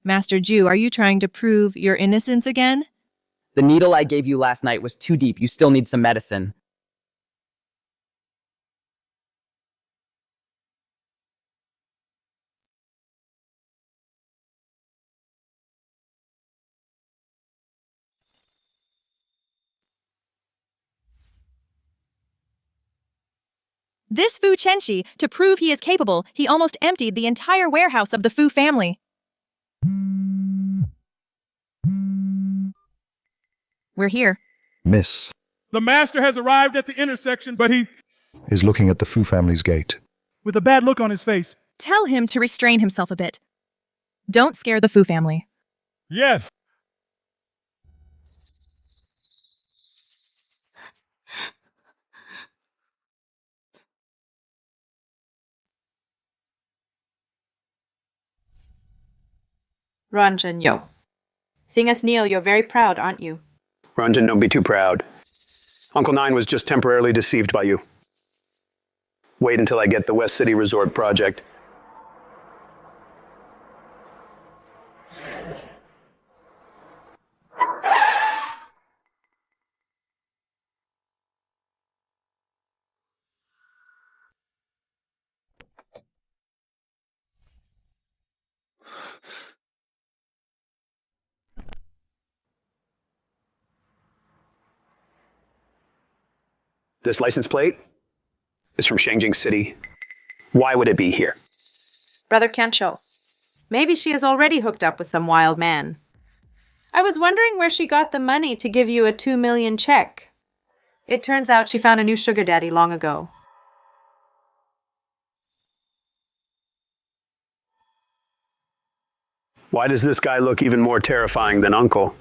Master Jew, are you trying to prove your innocence again? The needle I gave you last night was too deep. You still need some medicine. This Fu Chenshi, to prove he is capable, he almost emptied the entire warehouse of the Fu family. We're here. Miss The master has arrived at the intersection, but he, is looking at the Fu family's gate. with a bad look on his face. Tell him to restrain himself a bit. Don't scare the Fu family. Yes. Ranjan, yo. Seeing us kneel, you're very proud, aren't you? Ranjan, don't be too proud. Uncle Nine was just temporarily deceived by you. Wait until I get the West City Resort project. This license plate is from Shangjing City. Why would it be here? Brother Kensho, maybe she is already hooked up with some wild man. I was wondering where she got the money to give you a 2 million check. It turns out she found a new sugar daddy long ago. Why does this guy look even more terrifying than Uncle?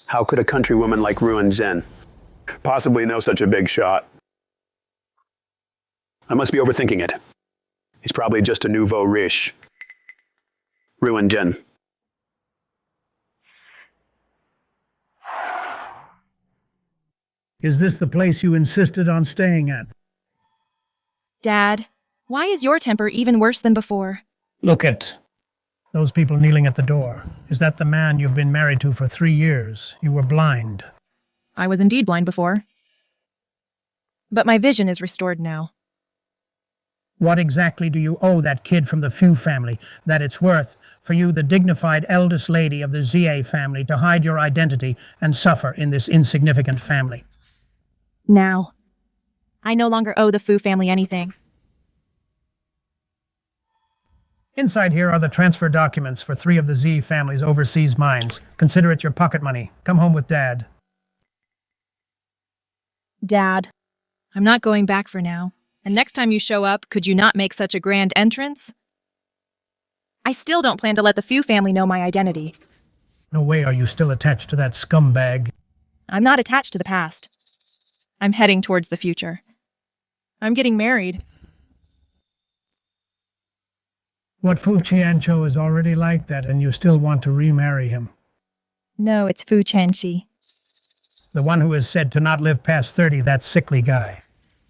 How could a countrywoman like Ruan Zhen possibly know such a big shot? I must be overthinking it. He's probably just a nouveau riche. Ruan Zhen. Is this the place you insisted on staying at? Dad, why is your temper even worse than before? Look at those people kneeling at the door. Is that the man you've been married to for 3 years? You were blind. I was indeed blind before. But my vision is restored now. What exactly do you owe that kid from the Fu family that it's worth for you, the dignified eldest lady of the Zia family, to hide your identity and suffer in this insignificant family? Now, I no longer owe the Fu family anything. Inside here are the transfer documents for 3 of the Z family's overseas mines. Consider it your pocket money. Come home with Dad. Dad, I'm not going back for now. And next time you show up, could you not make such a grand entrance? I still don't plan to let the Fu family know my identity. No way are you still attached to that scumbag. I'm not attached to the past. I'm heading towards the future. I'm getting married. What Fu Qianqiu is already like that, and you still want to remarry him. No, it's Fu Chenxi. The one who is said to not live past 30, that sickly guy.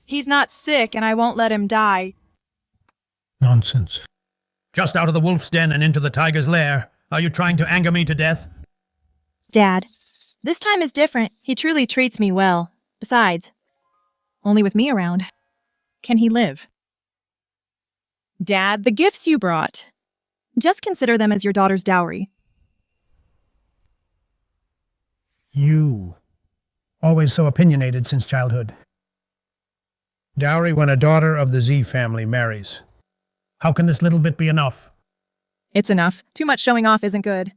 He's not sick, and I won't let him die. Nonsense. Just out of the wolf's den and into the tiger's lair. Are you trying to anger me to death? Dad, this time is different. He truly treats me well. Besides, only with me around can he live. Dad, the gifts you brought. Just consider them as your daughter's dowry. You. Always so opinionated since childhood. Dowry when a daughter of the Z family marries. How can this little bit be enough? It's enough. Too much showing off isn't good.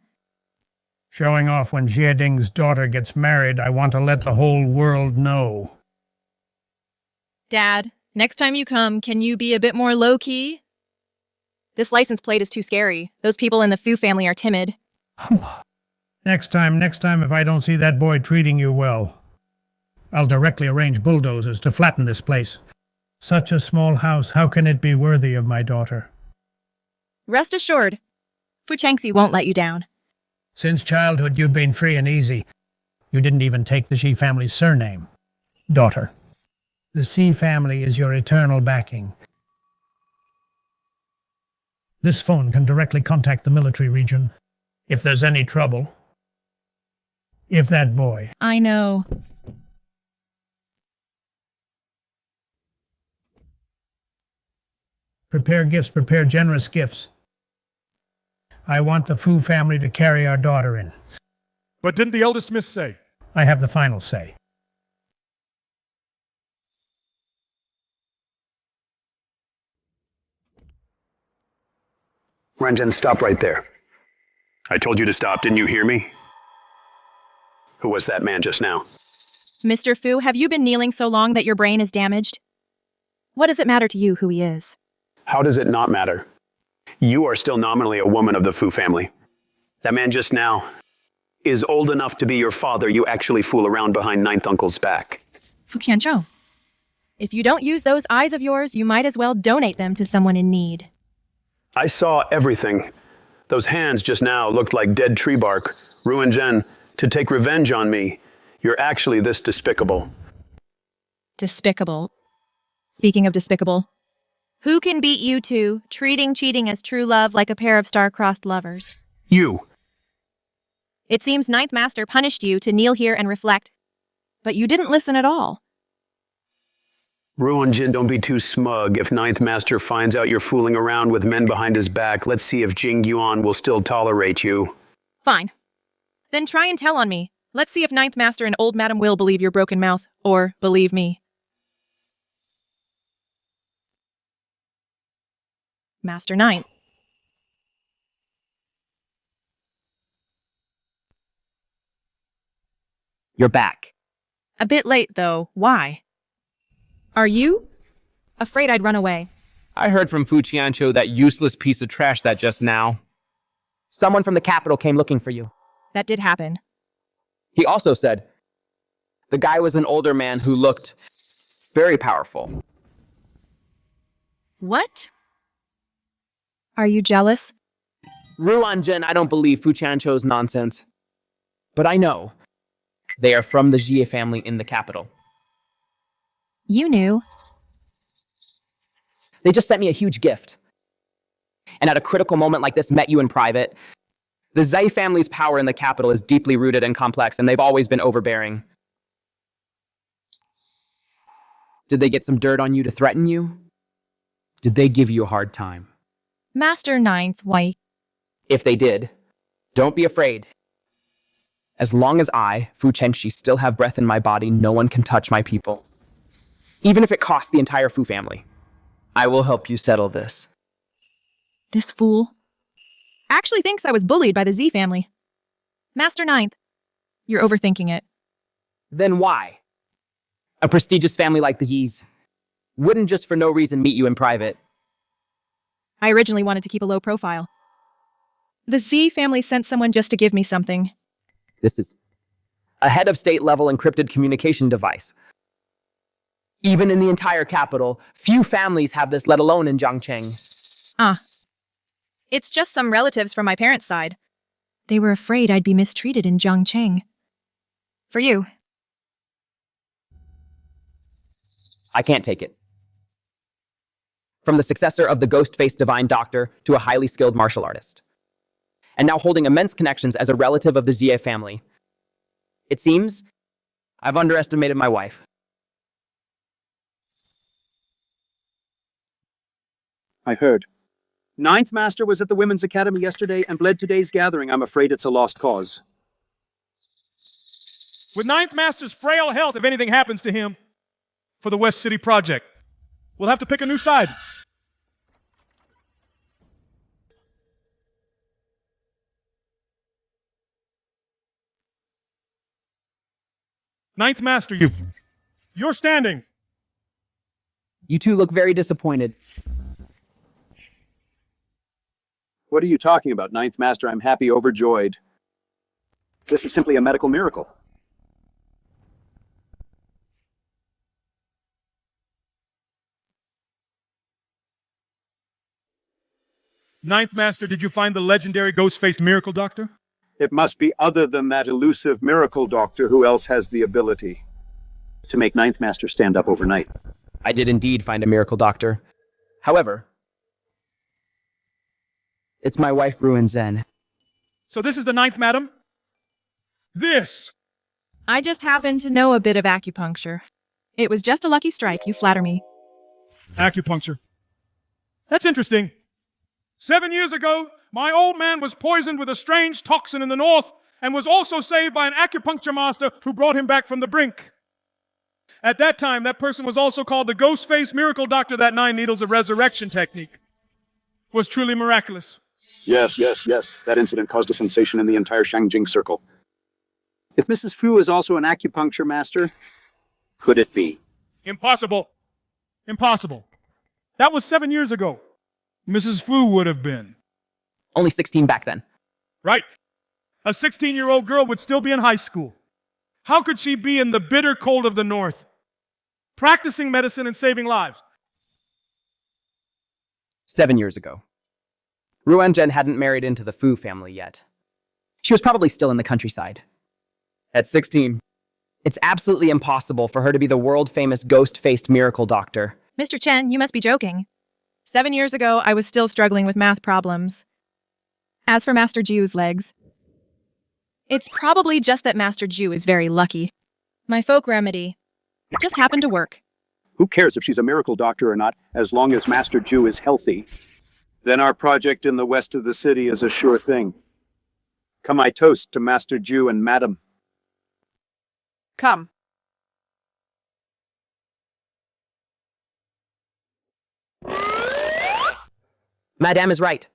Showing off when Jie Ding's daughter gets married, I want to let the whole world know. Dad, next time you come, can you be a bit more low-key? This license plate is too scary. Those people in the Fu family are timid. Next time, if I don't see that boy treating you well, I'll directly arrange bulldozers to flatten this place. Such a small house, how can it be worthy of my daughter? Rest assured, Fu Chenxi won't let you down. Since childhood, you've been free and easy. You didn't even take the Xi family's surname. Daughter. The Xi family is your eternal backing. This phone can directly contact the military region. If there's any trouble. If that boy. I know. Prepare gifts, prepare generous gifts. I want the Fu family to carry our daughter in. But didn't the elder Smith say? I have the final say. Renjen, stop right there. I told you to stop, didn't you hear me? Who was that man just now? Mr. Fu, have you been kneeling so long that your brain is damaged? What does it matter to you who he is? How does it not matter? You are still nominally a woman of the Fu family. That man just now is old enough to be your father. You actually fool around behind Ninth Uncle's back. Fu Qianqiu, if you don't use those eyes of yours, you might as well donate them to someone in need. I saw everything. Those hands just now looked like dead tree bark. Ruin Jen, to take revenge on me. You're actually this despicable. Despicable. Speaking of despicable, who can beat you two, treating cheating as true love like a pair of star-crossed lovers? You. It seems Ninth Master punished you to kneel here and reflect, but you didn't listen at all. Ruin Jin, don't be too smug. If Ninth Master finds out you're fooling around with men behind his back, let's see if Jing Yuan will still tolerate you. Fine. Then try and tell on me. Let's see if Ninth Master and Old Madam will believe your broken mouth, or believe me. Master Ninth. You're back. A bit late, though. Why? Are you? Afraid I'd run away. I heard from Fu Qianqiu, that useless piece of trash that just now. Someone from the capital came looking for you. That did happen. He also said the guy was an older man who looked very powerful. What? Are you jealous? Ruanjin, I don't believe Fu Qianqiu's nonsense. But I know they are from the Jie family in the capital. You knew. They just sent me a huge gift. And at a critical moment like this, met you in private. The Zai family's power in the capital is deeply rooted and complex, and they've always been overbearing. Did they get some dirt on you to threaten you? Did they give you a hard time? Master Ninth, why? If they did, don't be afraid. As long as I, Fu Chenxi, still have breath in my body, no one can touch my people. Even if it costs the entire Fu family. I will help you settle this. This fool actually thinks I was bullied by the Z family. Master Ninth, you're overthinking it. Then why? A prestigious family like the Z's wouldn't just for no reason meet you in private. I originally wanted to keep a low profile. The Z family sent someone just to give me something. This is a head of state level encrypted communication device. Even in the entire capital, few families have this, let alone in Jiangcheng. Ah. It's just some relatives from my parents' side. They were afraid I'd be mistreated in Jiangcheng. For you. I can't take it. From the successor of the ghost-faced divine doctor to a highly skilled martial artist. And now holding immense connections as a relative of the Xie family. It seems I've underestimated my wife. I heard. Ninth Master was at the Women's Academy yesterday and bled today's gathering. I'm afraid it's a lost cause. With Ninth Master's frail health, if anything happens to him, for the West City Project, we'll have to pick a new side. Ninth Master, you're standing. You two look very disappointed. What are you talking about, Ninth Master? I'm happy, overjoyed. This is simply a medical miracle. Ninth Master, did you find the legendary ghost-faced miracle doctor? It must be other than that elusive miracle doctor. Who else has the ability to make Ninth Master stand up overnight? I did indeed find a miracle doctor. However, it's my wife, Ruin Zen. So this is the Ninth Madam? This! I just happen to know a bit of acupuncture. It was just a lucky strike, you flatter me. Acupuncture. That's interesting. 7 years ago, my old man was poisoned with a strange toxin in the north and was also saved by an acupuncture master who brought him back from the brink. At that time, that person was also called the ghost-faced miracle doctor. That 9 needles of resurrection technique was truly miraculous. Yes. That incident caused a sensation in the entire Shangjing circle. If Mrs. Fu is also an acupuncture master, could it be? Impossible. That was 7 years ago. Mrs. Fu would have been. Only 16 back then. Right. A 16-year-old girl would still be in high school. How could she be in the bitter cold of the north, practicing medicine and saving lives? 7 years ago. Ruan Zhen hadn't married into the Fu family yet. She was probably still in the countryside. At 16, it's absolutely impossible for her to be the world-famous ghost-faced miracle doctor. Mr. Chen, you must be joking. 7 years ago, I was still struggling with math problems. As for Master Ju's legs, it's probably just that Master Ju is very lucky. My folk remedy just happened to work. Who cares if she's a miracle doctor or not, as long as Master Ju is healthy? Then our project in the west of the city is a sure thing. Come, I toast to Master Ju and Madam. Come. Madame is right.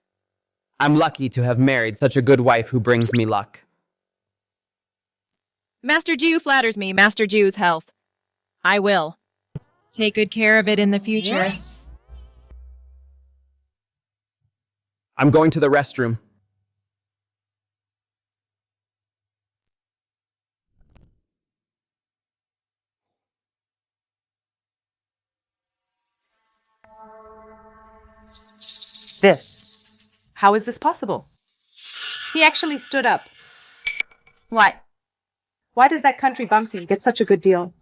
I'm lucky to have married such a good wife who brings me luck. Master Ju flatters me, Master Ju's health. I will take good care of it in the future. I'm going to the restroom. This. How is this possible? He actually stood up. Why? Why does that country bumpkin get such a good deal?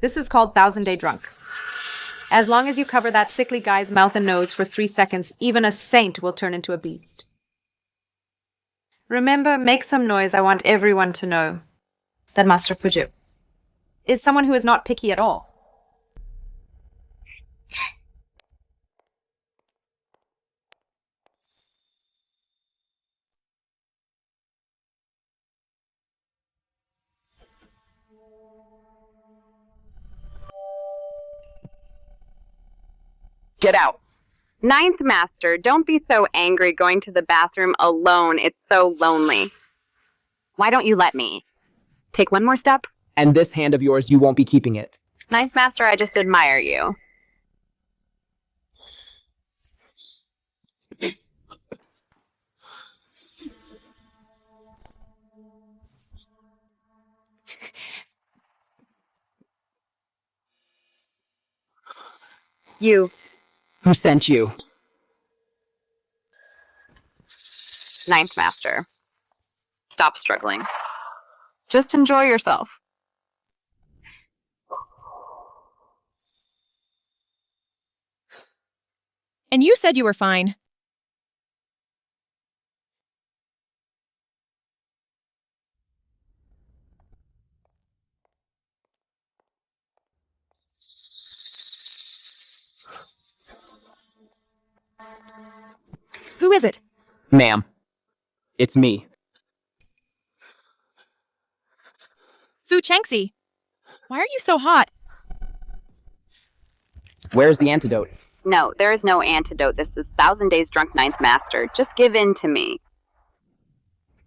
This is called 1000-day drunk. As long as you cover that sickly guy's mouth and nose for 3 seconds, even a saint will turn into a beast. Remember, make some noise. I want everyone to know that Master Fuju is someone who is not picky at all. Get out! Ninth Master, don't be so angry going to the bathroom alone. It's so lonely. Why don't you let me? Take one more step? And this hand of yours, you won't be keeping it. Ninth Master, I just admire you. You. Who sent you? Ninth Master. Stop struggling. Just enjoy yourself. And you said you were fine. Who is it? Ma'am, it's me. Fu Chengxi. Why are you so hot? Where's the antidote? No, there is no antidote. This is 1,000 Days Drunk Ninth Master. Just give in to me.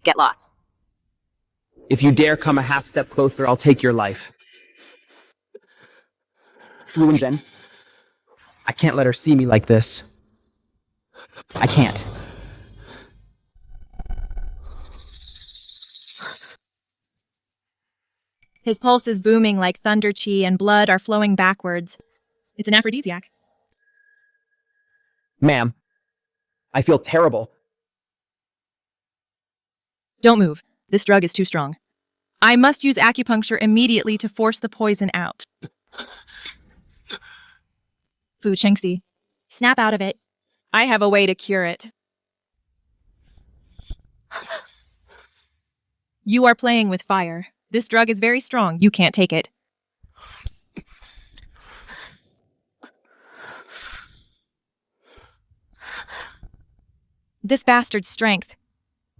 Get lost. If you dare come a half step closer, I'll take your life. Fu and Jen, I can't let her see me like this. I can't. His pulse is booming like thunder chi and blood are flowing backwards. It's an aphrodisiac. Ma'am, I feel terrible. Don't move. This drug is too strong. I must use acupuncture immediately to force the poison out. Fu Chengxi, snap out of it. I have a way to cure it. You are playing with fire. This drug is very strong. You can't take it. This bastard's strength.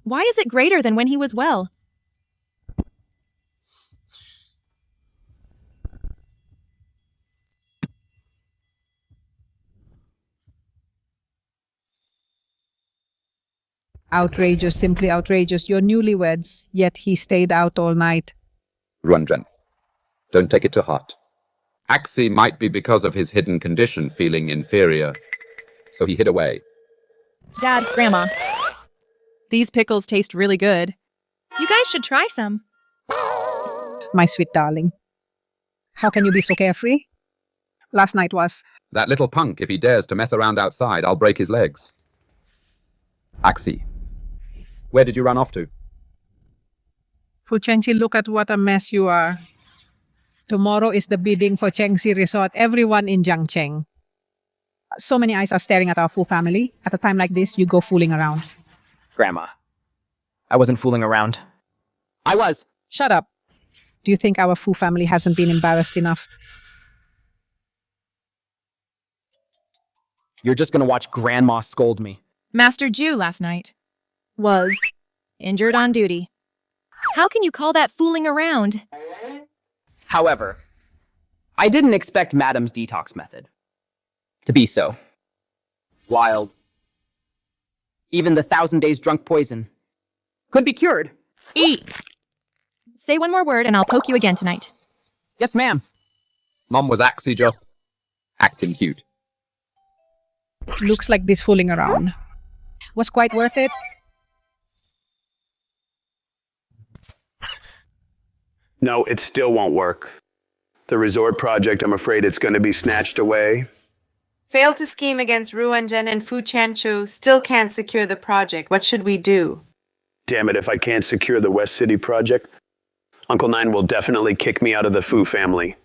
Why is it greater than when he was well? Outrageous, simply outrageous. You're newlyweds, yet he stayed out all night. Runjen, don't take it to heart. Axie might be because of his hidden condition feeling inferior, so he hid away. Dad, Grandma. These pickles taste really good. You guys should try some. My sweet darling. How can you be so carefree? Last night was... That little punk, if he dares to mess around outside, I'll break his legs. Axie, where did you run off to? Fu Chengxi, look at what a mess you are. Tomorrow is the bidding for Chengxi Resort. Everyone in Jiangcheng. So many eyes are staring at our Fu family. At a time like this, you go fooling around. Grandma, I wasn't fooling around. I was. Shut up. Do you think our Fu family hasn't been embarrassed enough? You're just gonna watch Grandma scold me. Master Ju last night was injured on duty. How can you call that fooling around? However, I didn't expect Madam's detox method to be so wild. Even the 1,000 Days Drunk poison could be cured. Eat. Say one more word and I'll poke you again tonight. Yes, ma'am. Mom, was Axie just acting cute? Looks like this fooling around was quite worth it. No, it still won't work. The resort project, I'm afraid it's going to be snatched away. Failed to scheme against Ruanzhen and Fu Chanchu, still can't secure the project. What should we do? Damn it, if I can't secure the West City project, Uncle Nine will definitely kick me out of the Fu family.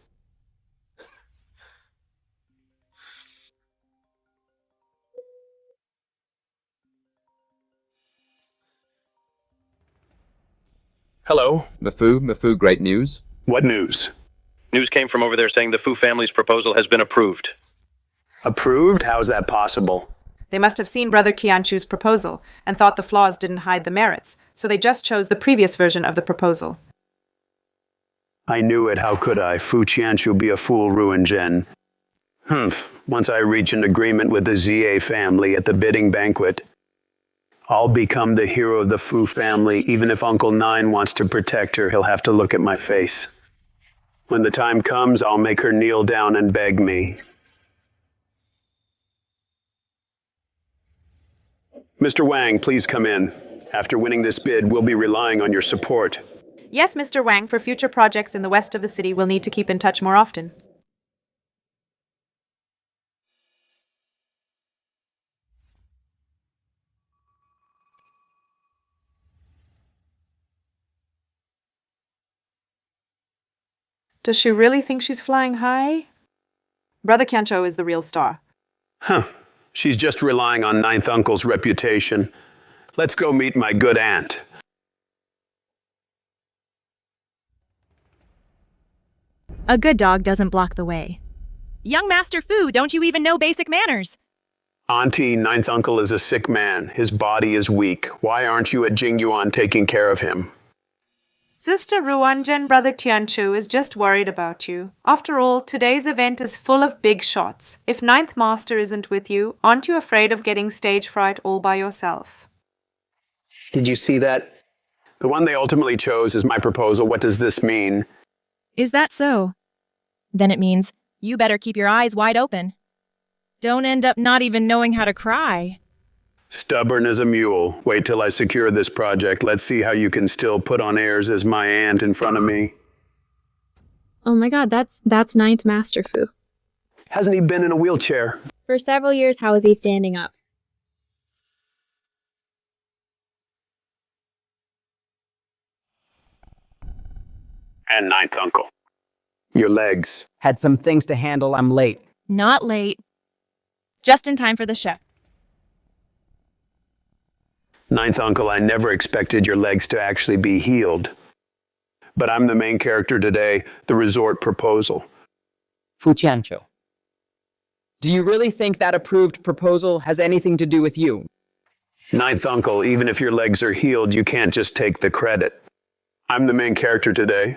Hello? Mafu, great news. What news? News came from over there saying the Fu family's proposal has been approved. Approved? How is that possible? They must have seen Brother Qianchu's proposal and thought the flaws didn't hide the merits, so they just chose the previous version of the proposal. I knew it. How could I? Fu Qianchu be a fool, Ruanzhen. Once I reach an agreement with the ZA family at the bidding banquet, I'll become the hero of the Fu family. Even if Uncle Nine wants to protect her, he'll have to look at my face. When the time comes, I'll make her kneel down and beg me. Mr. Wang, please come in. After winning this bid, we'll be relying on your support. Yes, Mr. Wang, for future projects in the west of the city, we'll need to keep in touch more often. Does she really think she's flying high? Brother Kancho is the real star. She's just relying on Ninth Uncle's reputation. Let's go meet my good aunt. A good dog doesn't block the way. Young Master Fu, don't you even know basic manners? Auntie, Ninth Uncle is a sick man. His body is weak. Why aren't you at Jingyuan taking care of him? Sister Ruanjen, Brother Tianchu is just worried about you. After all, today's event is full of big shots. If Ninth Master isn't with you, aren't you afraid of getting stage fright all by yourself? Did you see that? The one they ultimately chose is my proposal. What does this mean? Is that so? Then it means you better keep your eyes wide open. Don't end up not even knowing how to cry. Stubborn as a mule. Wait till I secure this project. Let's see how you can still put on airs as my aunt in front of me. Oh my god, that's Ninth Master Fu. Hasn't he been in a wheelchair? For several years, how is he standing up? And Ninth Uncle. Your legs. Had some things to handle, I'm late. Not late. Just in time for the show. Ninth Uncle, I never expected your legs to actually be healed. But I'm the main character today, the resort proposal. Fu Qianqiu. Do you really think that approved proposal has anything to do with you? Ninth Uncle, even if your legs are healed, you can't just take the credit. I'm the main character today.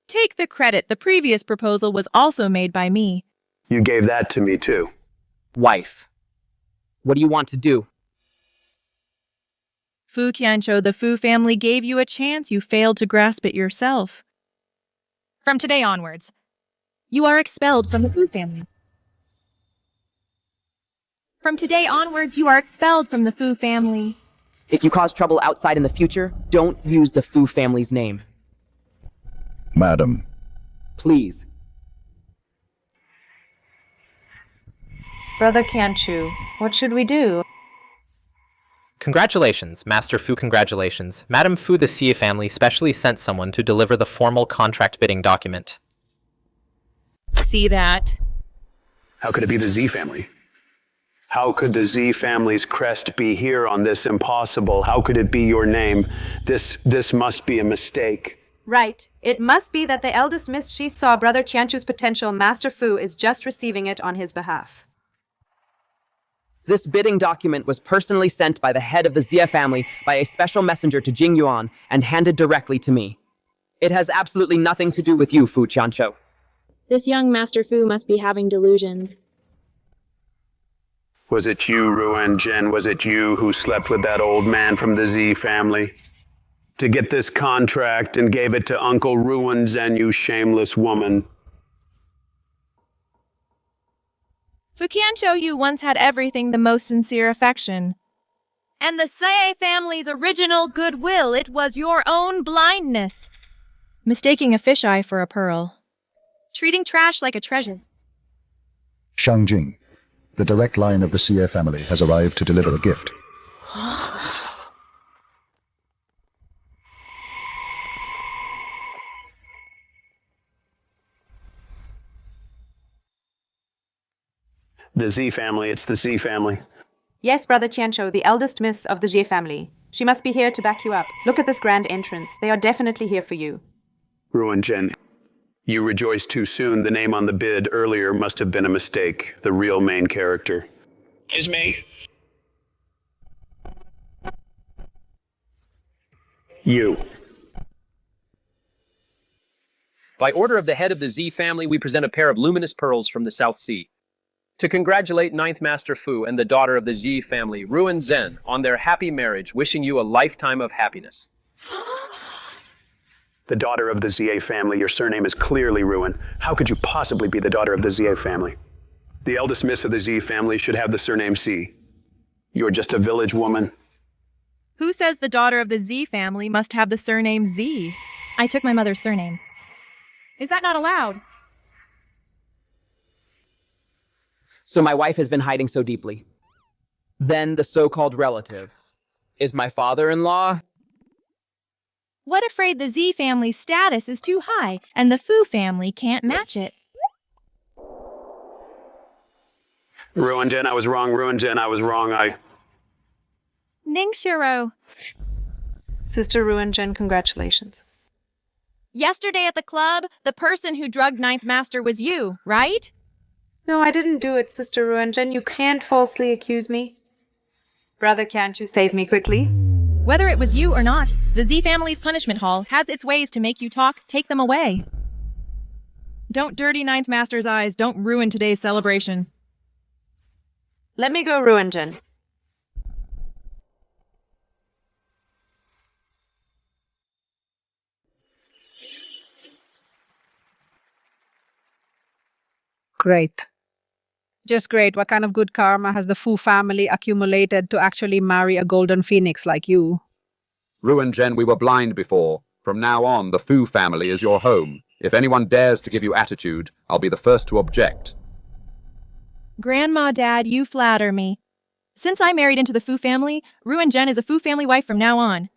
Take the credit. The previous proposal was also made by me. You gave that to me too. Wife. What do you want to do? Fu Tianqiu, the Fu family gave you a chance. You failed to grasp it yourself. From today onwards, you are expelled from the Fu family. From today onwards, you are expelled from the Fu family. If you cause trouble outside in the future, don't use the Fu family's name. Madam. Please. Brother Kanchu, what should we do? Congratulations, Master Fu, congratulations. Madam Fu, the Xie family, specially sent someone to deliver the formal contract bidding document. See that? How could it be the Z family? How could the Z family's crest be here on this impossible? How could it be your name? This must be a mistake. Right. It must be that the eldest Miss she saw Brother Tianchu's potential. Master Fu is just receiving it on his behalf. This bidding document was personally sent by the head of the Xie family by a special messenger to Jingyuan and handed directly to me. It has absolutely nothing to do with you, Fu Qianqiu. This young Master Fu must be having delusions. Was it you, Ruan Zhen? Was it you who slept with that old man from the Z family? To get this contract and gave it to Uncle Ruan Zhen, you shameless woman. Fu Qianqiu, you once had everything, the most sincere affection. And the Xie family's original goodwill, it was your own blindness. Mistaking a fisheye for a pearl. Treating trash like a treasure. Shangjing, the direct line of the Xie family, has arrived to deliver a gift. The Z family, it's the Z family. Yes, Brother Qianqiu, the eldest miss of the Jie family. She must be here to back you up. Look at this grand entrance. They are definitely here for you. Ruan Zhen, you rejoiced too soon. The name on the bid earlier must have been a mistake. The real main character is me. You. By order of the head of the Z family, we present a pair of luminous pearls from the South Sea. To congratulate Ninth Master Fu and the daughter of the Ji family, Ruin Zhen, on their happy marriage, wishing you a lifetime of happiness. The daughter of the ZA family, your surname is clearly Ruin. How could you possibly be the daughter of the ZA family? The eldest miss of the Z family should have the surname C. You're just a village woman. Who says the daughter of the Z family must have the surname Z? I took my mother's surname. Is that not allowed? So my wife has been hiding so deeply. Then the so-called relative is my father-in-law? What afraid the Z family's status is too high and the Fu family can't match it? Ruin Jen, I was wrong. Ruin Jen, I was wrong. Ning Shiro. Sister Ruin Jen, congratulations. Yesterday at the club, the person who drugged Ninth Master was you, right? No, I didn't do it, Sister Ruin Jen. You can't falsely accuse me. Brother, can't you save me quickly? Whether it was you or not, the Z family's punishment hall has its ways to make you talk. Take them away. Don't dirty Ninth Master's eyes. Don't ruin today's celebration. Let me go, Ruin Jen. Great. Just great. What kind of good karma has the Fu family accumulated to actually marry a golden phoenix like you? Ruin Jen, we were blind before. From now on, the Fu family is your home. If anyone dares to give you attitude, I'll be the first to object. Grandma, Dad, you flatter me. Since I married into the Fu family, Ruin Jen is a Fu family wife from now on.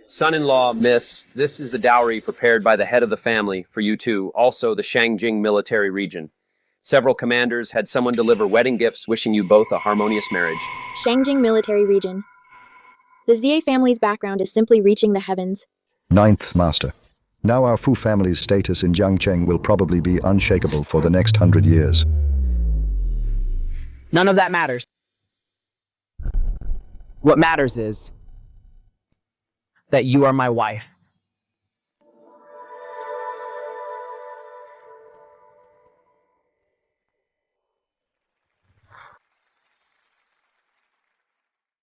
Son-in-law, miss, this is the dowry prepared by the head of the family for you two, also the Shangjing military region. Several commanders had someone deliver wedding gifts wishing you both a harmonious marriage. Shangjing Military Region. The ZA family's background is simply reaching the heavens. Ninth Master. Now our Fu family's status in Jiangcheng will probably be unshakable for the next 100 years. None of that matters. What matters is that you are my wife.